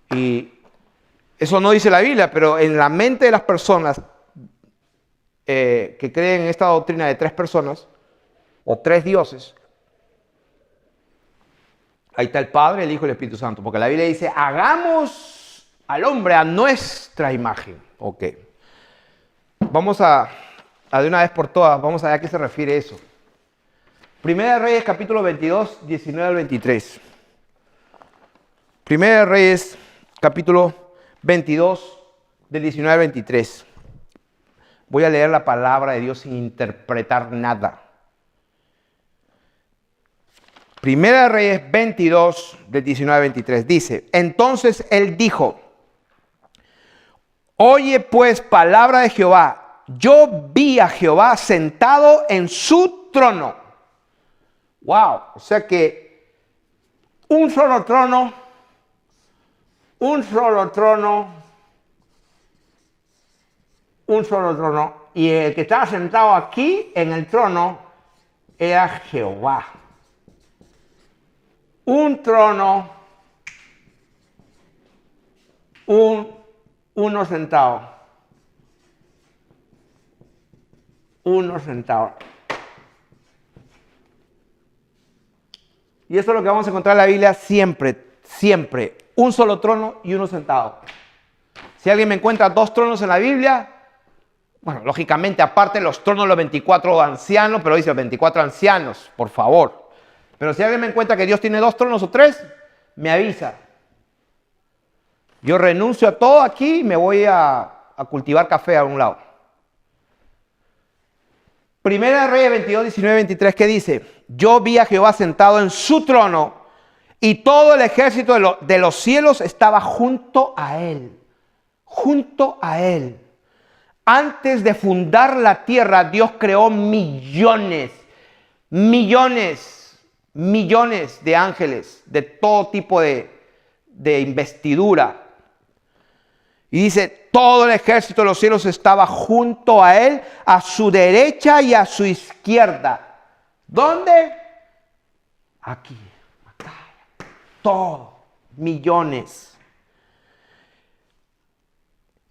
Y eso no dice la Biblia, pero en la mente de las personas que creen en esta doctrina de tres personas, o tres dioses, ahí está el Padre, el Hijo y el Espíritu Santo. Porque la Biblia dice, hagamos al hombre a nuestra imagen. Ok. Vamos a de una vez por todas, vamos a ver a qué se refiere eso. Primera de Reyes, capítulo 22, 19 al 23. Primera de Reyes, capítulo 22, del 19 al 23. Voy a leer la palabra de Dios sin interpretar nada. Primera de Reyes 22, del 19 al 23. Dice, entonces él dijo, oye pues palabra de Jehová. Yo vi a Jehová sentado en su trono. Wow, o sea que un solo trono, y el que estaba sentado aquí en el trono era Jehová. Un trono, uno sentado. Uno sentado. Y esto es lo que vamos a encontrar en la Biblia siempre, siempre. Un solo trono y uno sentado. Si alguien me encuentra dos tronos en la Biblia, bueno, lógicamente aparte los tronos de los 24 ancianos, pero dice los 24 ancianos, por favor. Pero si alguien me encuentra que Dios tiene dos tronos o tres, me avisa. Yo renuncio a todo aquí y me voy a cultivar café a un lado. Primera de Reyes 22, 19, 23, ¿qué dice? Yo vi a Jehová sentado en su trono y todo el ejército de los cielos estaba junto a él. Junto a él. Antes de fundar la tierra, Dios creó millones de ángeles de todo tipo de investidura. Y dice, todo el ejército de los cielos estaba junto a él, a su derecha y a su izquierda. ¿Dónde? Aquí, acá, todo, millones.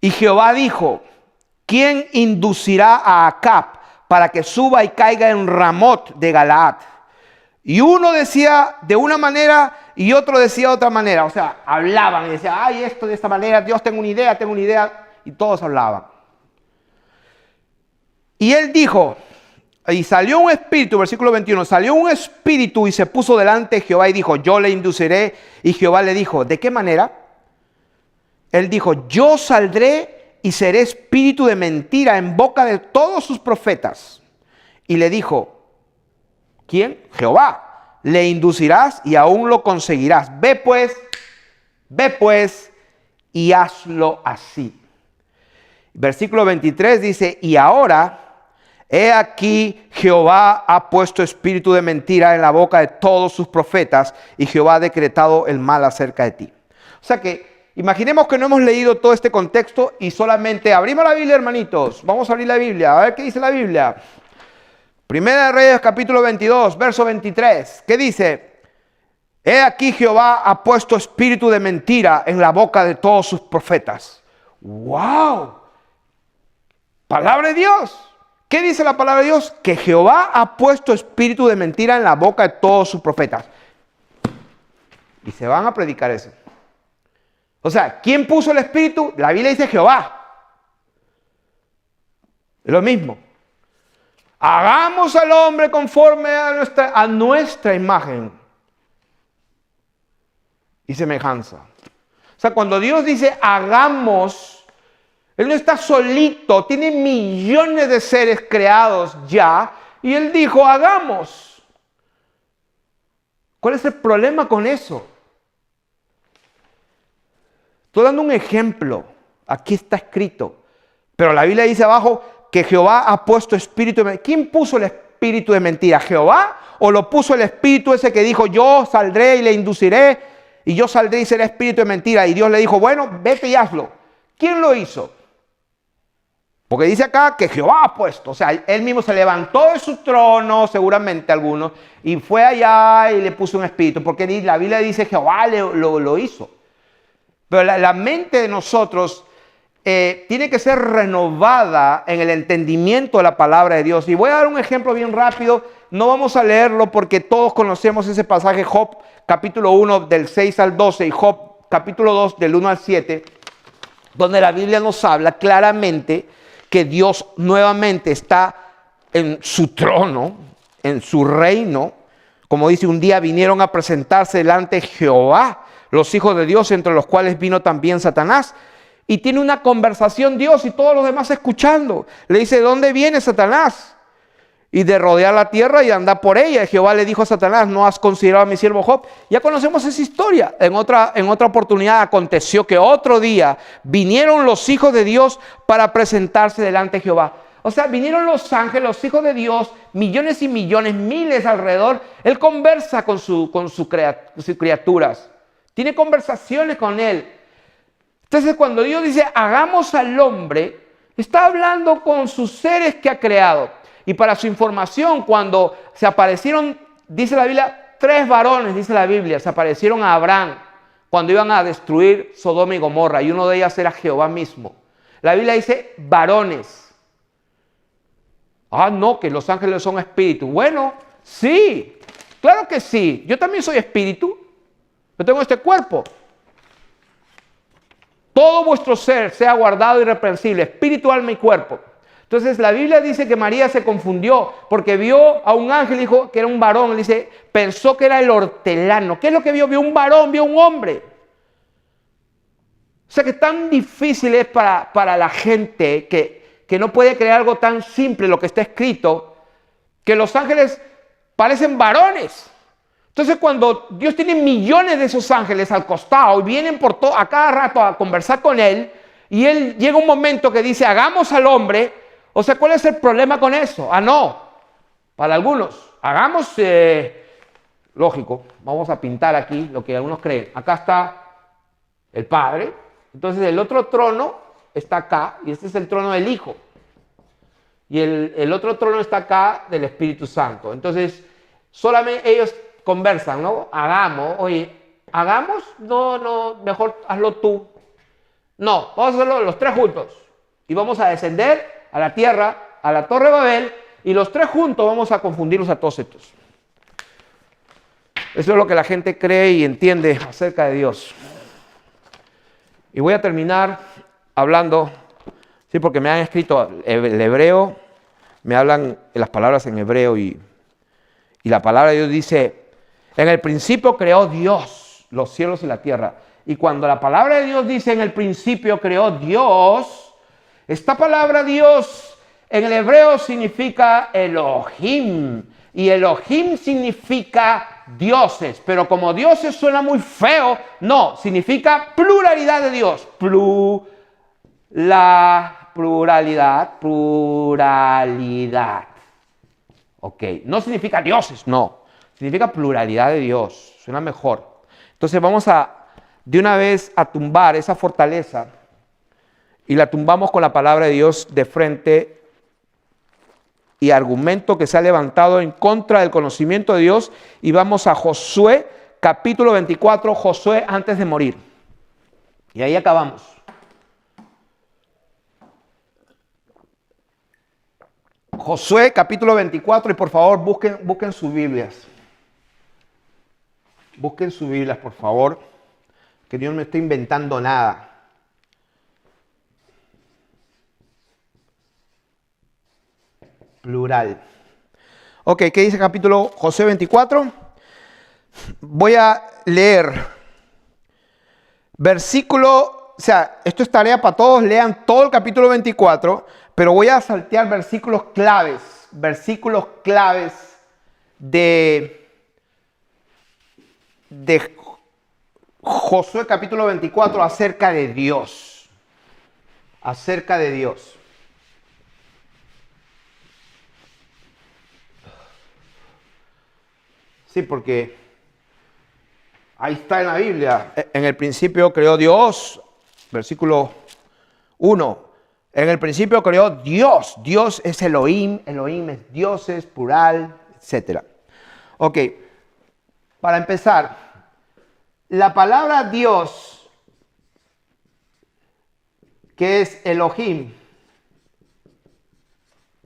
Y Jehová dijo, ¿quién inducirá a Acab para que suba y caiga en Ramot de Galaad? Y uno decía de una manera y otro decía de otra manera. O sea, hablaban y decían, ay, esto de esta manera, Dios, tengo una idea. Y todos hablaban. Y él dijo, y salió un espíritu, versículo 21, salió un espíritu y se puso delante de Jehová y dijo, yo le induciré. Y Jehová le dijo, ¿de qué manera? Él dijo, yo saldré y seré espíritu de mentira en boca de todos sus profetas. Y le dijo, ¿quién? Jehová. Le inducirás y aún lo conseguirás. Ve pues y hazlo así. Versículo 23 dice, y ahora, he aquí, Jehová ha puesto espíritu de mentira en la boca de todos sus profetas, y Jehová ha decretado el mal acerca de ti. O sea que, imaginemos que no hemos leído todo este contexto y solamente abrimos la Biblia, hermanitos. Vamos a abrir la Biblia, a ver qué dice la Biblia. Primera de Reyes, capítulo 22, verso 23. ¿Qué dice? He aquí, Jehová ha puesto espíritu de mentira en la boca de todos sus profetas. ¡Wow! Palabra de Dios. ¿Qué dice la palabra de Dios? Que Jehová ha puesto espíritu de mentira en la boca de todos sus profetas. Y se van a predicar eso. O sea, ¿quién puso el espíritu? La Biblia dice Jehová. Es lo mismo. Hagamos al hombre conforme a nuestra imagen y semejanza. O sea, cuando Dios dice hagamos, Él no está solito, tiene millones de seres creados ya, y Él dijo, hagamos. ¿Cuál es el problema con eso? Estoy dando un ejemplo, aquí está escrito, pero la Biblia dice abajo que Jehová ha puesto espíritu de mentira. ¿Quién puso el espíritu de mentira? ¿Jehová? ¿O lo puso el espíritu ese que dijo, yo saldré y le induciré, y yo saldré y seré espíritu de mentira? Y Dios le dijo, bueno, vete y hazlo. ¿Quién lo hizo? Porque dice acá que Jehová ha puesto, o sea, él mismo se levantó de su trono, seguramente algunos, y fue allá y le puso un espíritu, porque la Biblia dice Jehová lo hizo. Pero la mente de nosotros tiene que ser renovada en el entendimiento de la palabra de Dios. Y voy a dar un ejemplo bien rápido, no vamos a leerlo porque todos conocemos ese pasaje, Job capítulo 1 del 6 al 12 y Job capítulo 2 del 1 al 7, donde la Biblia nos habla claramente que Dios nuevamente está en su trono, en su reino. Como dice, un día vinieron a presentarse delante de Jehová los hijos de Dios, entre los cuales vino también Satanás. Y tiene una conversación Dios y todos los demás escuchando. Le dice, ¿de dónde viene Satanás? Y de rodear la tierra y andar por ella. Y Jehová le dijo a Satanás, ¿no has considerado a mi siervo Job? Ya conocemos esa historia. En otra oportunidad aconteció que otro día vinieron los hijos de Dios para presentarse delante de Jehová. O sea, vinieron los ángeles, los hijos de Dios, millones y millones, miles alrededor. Él conversa con sus criaturas. Tiene conversaciones con él. Entonces, cuando Dios dice, hagamos al hombre, está hablando con sus seres que ha creado. Y para su información, cuando se aparecieron, dice la Biblia, 3 varones, dice la Biblia, se aparecieron a Abraham cuando iban a destruir Sodoma y Gomorra, y uno de ellos era Jehová mismo. La Biblia dice varones. Ah, no, que los ángeles son espíritus. Bueno, sí, claro que sí. Yo también soy espíritu. Yo tengo este cuerpo. Todo vuestro ser sea guardado irreprensible, espíritu, alma y cuerpo. Entonces la Biblia dice que María se confundió porque vio a un ángel, dijo que era un varón. Él dice, pensó que era el hortelano. ¿Qué es lo que vio? Vio un varón, vio un hombre. O sea que tan difícil es para la gente que no puede creer algo tan simple, lo que está escrito, que los ángeles parecen varones. Entonces cuando Dios tiene millones de esos ángeles al costado y vienen a cada rato a conversar con él, y él llega un momento que dice, hagamos al hombre. O sea, ¿cuál es el problema con eso? Ah, no, para algunos, hagamos, lógico, vamos a pintar aquí lo que algunos creen. Acá está el Padre, entonces el otro trono está acá, y este es el trono del Hijo. Y el otro trono está acá del Espíritu Santo. Entonces, solamente ellos conversan, ¿no? Hagamos, oye, ¿hagamos? No, mejor hazlo tú. No, vamos a hacerlo los 3 juntos. Y vamos a descender a la tierra, a la Torre de Babel, y los 3 juntos vamos a confundirlos a todos estos. Eso es lo que la gente cree y entiende acerca de Dios. Y voy a terminar hablando, sí, porque me han escrito el hebreo, me hablan las palabras en hebreo y la palabra de Dios dice, en el principio creó Dios los cielos y la tierra. Y cuando la palabra de Dios dice en el principio creó Dios, esta palabra Dios en el hebreo significa Elohim. Y Elohim significa dioses. Pero como dioses suena muy feo, no, significa pluralidad de Dios. Pluralidad. Ok, no significa dioses, no. Significa pluralidad de Dios. Suena mejor. Entonces vamos de una vez a tumbar esa fortaleza y la tumbamos con la palabra de Dios de frente y argumento que se ha levantado en contra del conocimiento de Dios. Y vamos a Josué, capítulo 24, Josué antes de morir. Y ahí acabamos. Josué, capítulo 24, y por favor busquen sus Biblias. Busquen sus Biblias, por favor, que Dios no está inventando nada. Plural. Ok, ¿qué dice el capítulo Josué 24? Voy a leer versículo, o sea, esto es tarea para todos, lean todo el capítulo 24, pero voy a saltear versículos claves de Josué capítulo 24 acerca de Dios. Acerca de Dios. Sí, porque ahí está en la Biblia. En el principio creó Dios, versículo 1. En el principio creó Dios. Dios es Elohim. Elohim es dioses, plural, etc. Ok, para empezar, la palabra Dios, que es Elohim,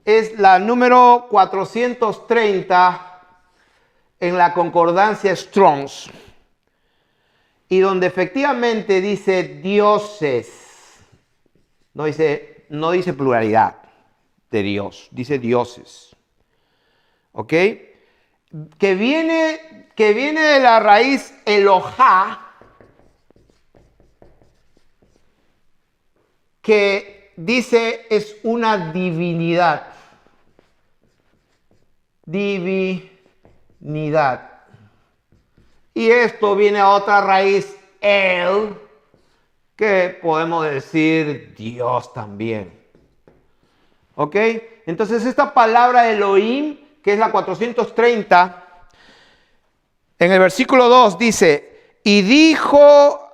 es la número 430 en la concordancia Strong's, y donde efectivamente dice dioses, no dice pluralidad de Dios, dice dioses. ¿Ok? Que viene de la raíz Elohá, que dice es una divinidad. Divinidad. Y esto viene a otra raíz, El, que podemos decir Dios también. ¿Ok? Entonces esta palabra Elohim, que es la 430, en el versículo 2 dice, y dijo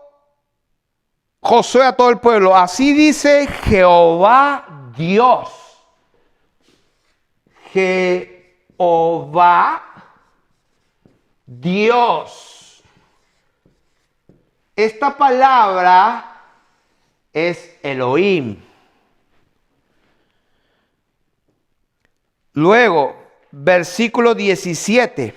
Josué a todo el pueblo, así dice Jehová Dios. Jehová Dios. Esta palabra es Elohim. Luego, versículo 17.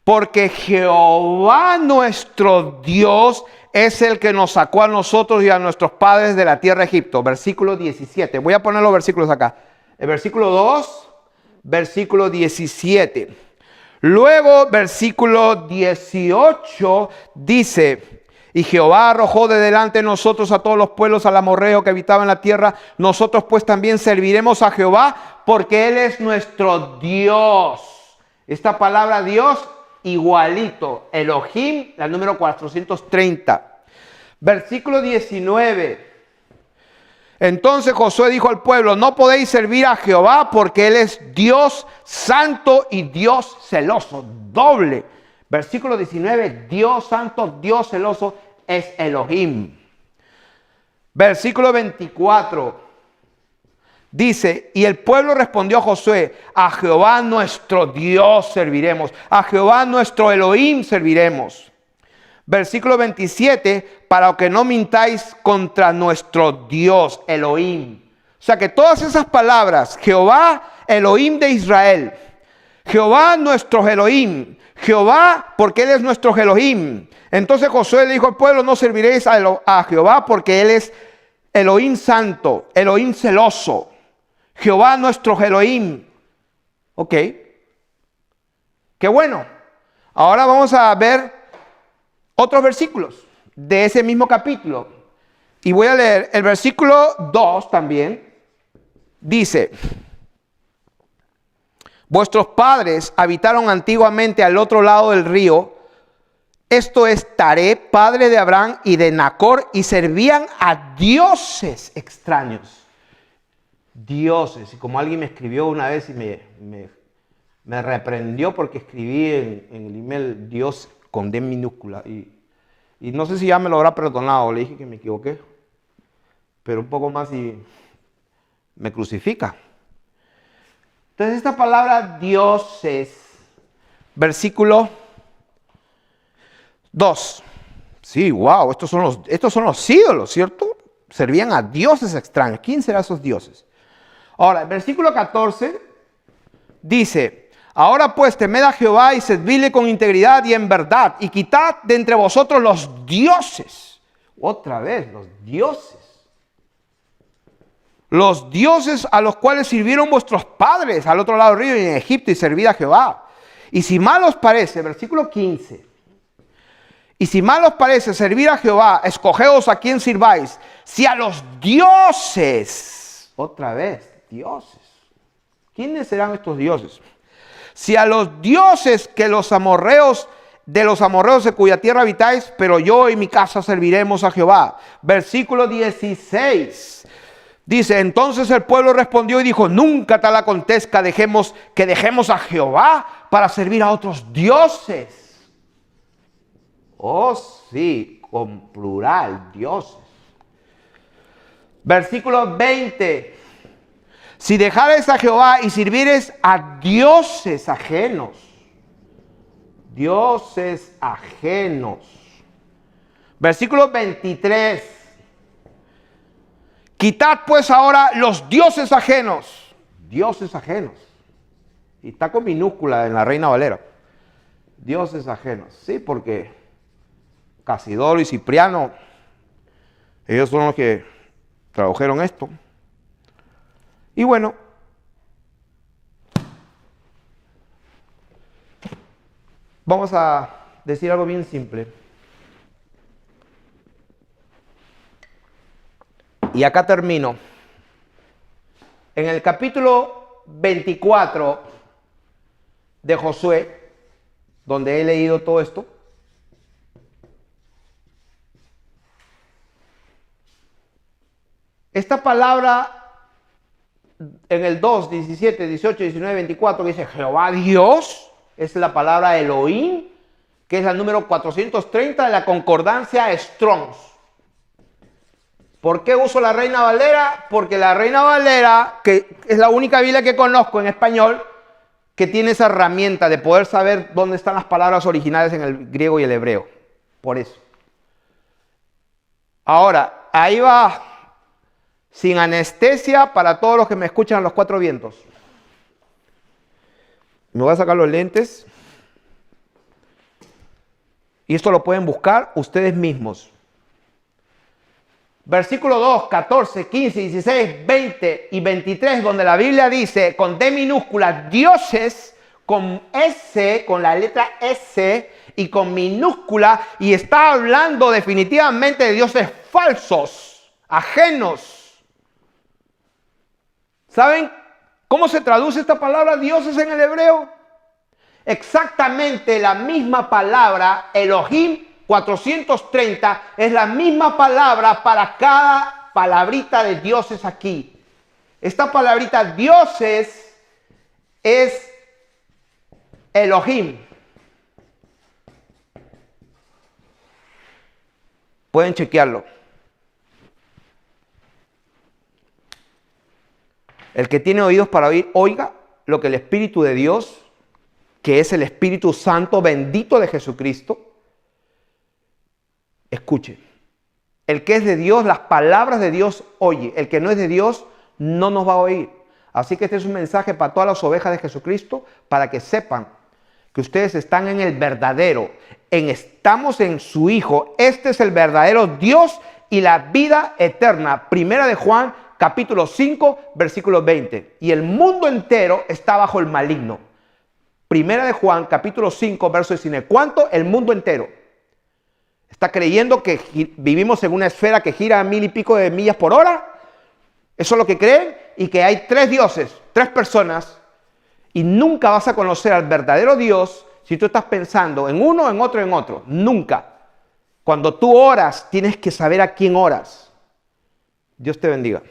Porque Jehová nuestro Dios es el que nos sacó a nosotros y a nuestros padres de la tierra de Egipto. Versículo 17. Voy a poner los versículos acá. El versículo 2, versículo 17. Luego, versículo 18 dice, y Jehová arrojó de delante de nosotros a todos los pueblos al amorreo que habitaba en la tierra. Nosotros pues también serviremos a Jehová porque Él es nuestro Dios. Esta palabra Dios, igualito. Elohim, la número 430. Versículo 19. Entonces Josué dijo al pueblo, no podéis servir a Jehová porque Él es Dios santo y Dios celoso. Doble. Versículo 19, Dios santo, Dios celoso es Elohim. Versículo 24 dice, y el pueblo respondió a Josué, a Jehová nuestro Dios serviremos, a Jehová nuestro Elohim serviremos. Versículo 27, para que no mintáis contra nuestro Dios Elohim. O sea que todas esas palabras, Jehová Elohim de Israel, Jehová nuestro Elohim, Jehová porque Él es nuestro Elohim. Entonces Josué le dijo al pueblo, no serviréis a Jehová porque Él es Elohim santo, Elohim celoso. Jehová nuestro Elohim. Ok. Qué bueno. Ahora vamos a ver otros versículos de ese mismo capítulo. Y voy a leer el versículo 2 también. Dice: vuestros padres habitaron antiguamente al otro lado del río. Esto es Taré, padre de Abraham y de Nacor, y servían a dioses extraños. Dioses. Y como alguien me escribió una vez y me reprendió porque escribí en el email Dios con D minúscula. Y no sé si ya me lo habrá perdonado. Le dije que me equivoqué. Pero un poco más y me crucifica. Entonces esta palabra dioses, versículo 2. Sí, wow, estos son los ídolos, ¿cierto? Servían a dioses extraños. ¿Quién serán esos dioses? Ahora, el versículo 14 dice: ahora pues temed a Jehová y servidle con integridad y en verdad, y quitad de entre vosotros los dioses. Otra vez, los dioses. Los dioses a los cuales sirvieron vuestros padres al otro lado del río y en Egipto, y servid a Jehová. Y si mal os parece, versículo 15. Y si mal os parece servir a Jehová, escogeos a quien sirváis. Si a los dioses, otra vez, dioses. ¿Quiénes serán estos dioses? Si a los dioses que los amorreos, de los amorreos de cuya tierra habitáis, pero yo y mi casa serviremos a Jehová. Versículo 16. Dice: entonces el pueblo respondió y dijo: nunca tal acontezca que dejemos a Jehová para servir a otros dioses. Oh sí, con plural, dioses. Versículo 20. Si dejares a Jehová y sirvieres a dioses ajenos. Dioses ajenos. Versículo 23. Quitad pues ahora los dioses ajenos. Dioses ajenos. Y está con minúscula en la Reina Valera. Dioses ajenos. Sí, porque Casidoro y Cipriano, ellos son los que tradujeron esto. Y bueno, vamos a decir algo bien simple. Y acá termino. En el capítulo 24 de Josué, donde he leído todo esto, esta palabra en el 2, 17, 18, 19, 24 que dice Jehová Dios, es la palabra Elohim, que es la número 430 de la concordancia Strong's. ¿Por qué uso la Reina Valera? Porque la Reina Valera, que es la única Biblia que conozco en español, que tiene esa herramienta de poder saber dónde están las palabras originales en el griego y el hebreo. Por eso. Ahora, ahí va, sin anestesia para todos los que me escuchan a los cuatro vientos. Me voy a sacar los lentes. Y esto lo pueden buscar ustedes mismos. Versículo 2, 14, 15, 16, 20 y 23, donde la Biblia dice con D minúscula, dioses, con S, con la letra S y con minúscula, y está hablando definitivamente de dioses falsos, ajenos. ¿Saben cómo se traduce esta palabra dioses en el hebreo? Exactamente la misma palabra, Elohim 430, es la misma palabra para cada palabrita de dioses aquí. Esta palabrita dioses es Elohim. Pueden chequearlo. El que tiene oídos para oír, oiga lo que el Espíritu de Dios, que es el Espíritu Santo bendito de Jesucristo, escuche. El que es de Dios, las palabras de Dios oye. El que no es de Dios no nos va a oír. Así que este es un mensaje para todas las ovejas de Jesucristo, para que sepan que ustedes están en el verdadero, estamos en su Hijo. Este es el verdadero Dios y la vida eterna. Primera de Juan, capítulo 5, versículo 20. Y el mundo entero está bajo el maligno. Primera de Juan, capítulo 5, verso 19. ¿Cuánto? El mundo entero. ¿Está creyendo que vivimos en una esfera que gira a 1000 y pico de millas por hora? Eso es lo que creen. Y que hay 3 dioses, 3 personas. Y nunca vas a conocer al verdadero Dios si tú estás pensando en uno, en otro, en otro. Nunca. Cuando tú oras, tienes que saber a quién oras. Dios te bendiga.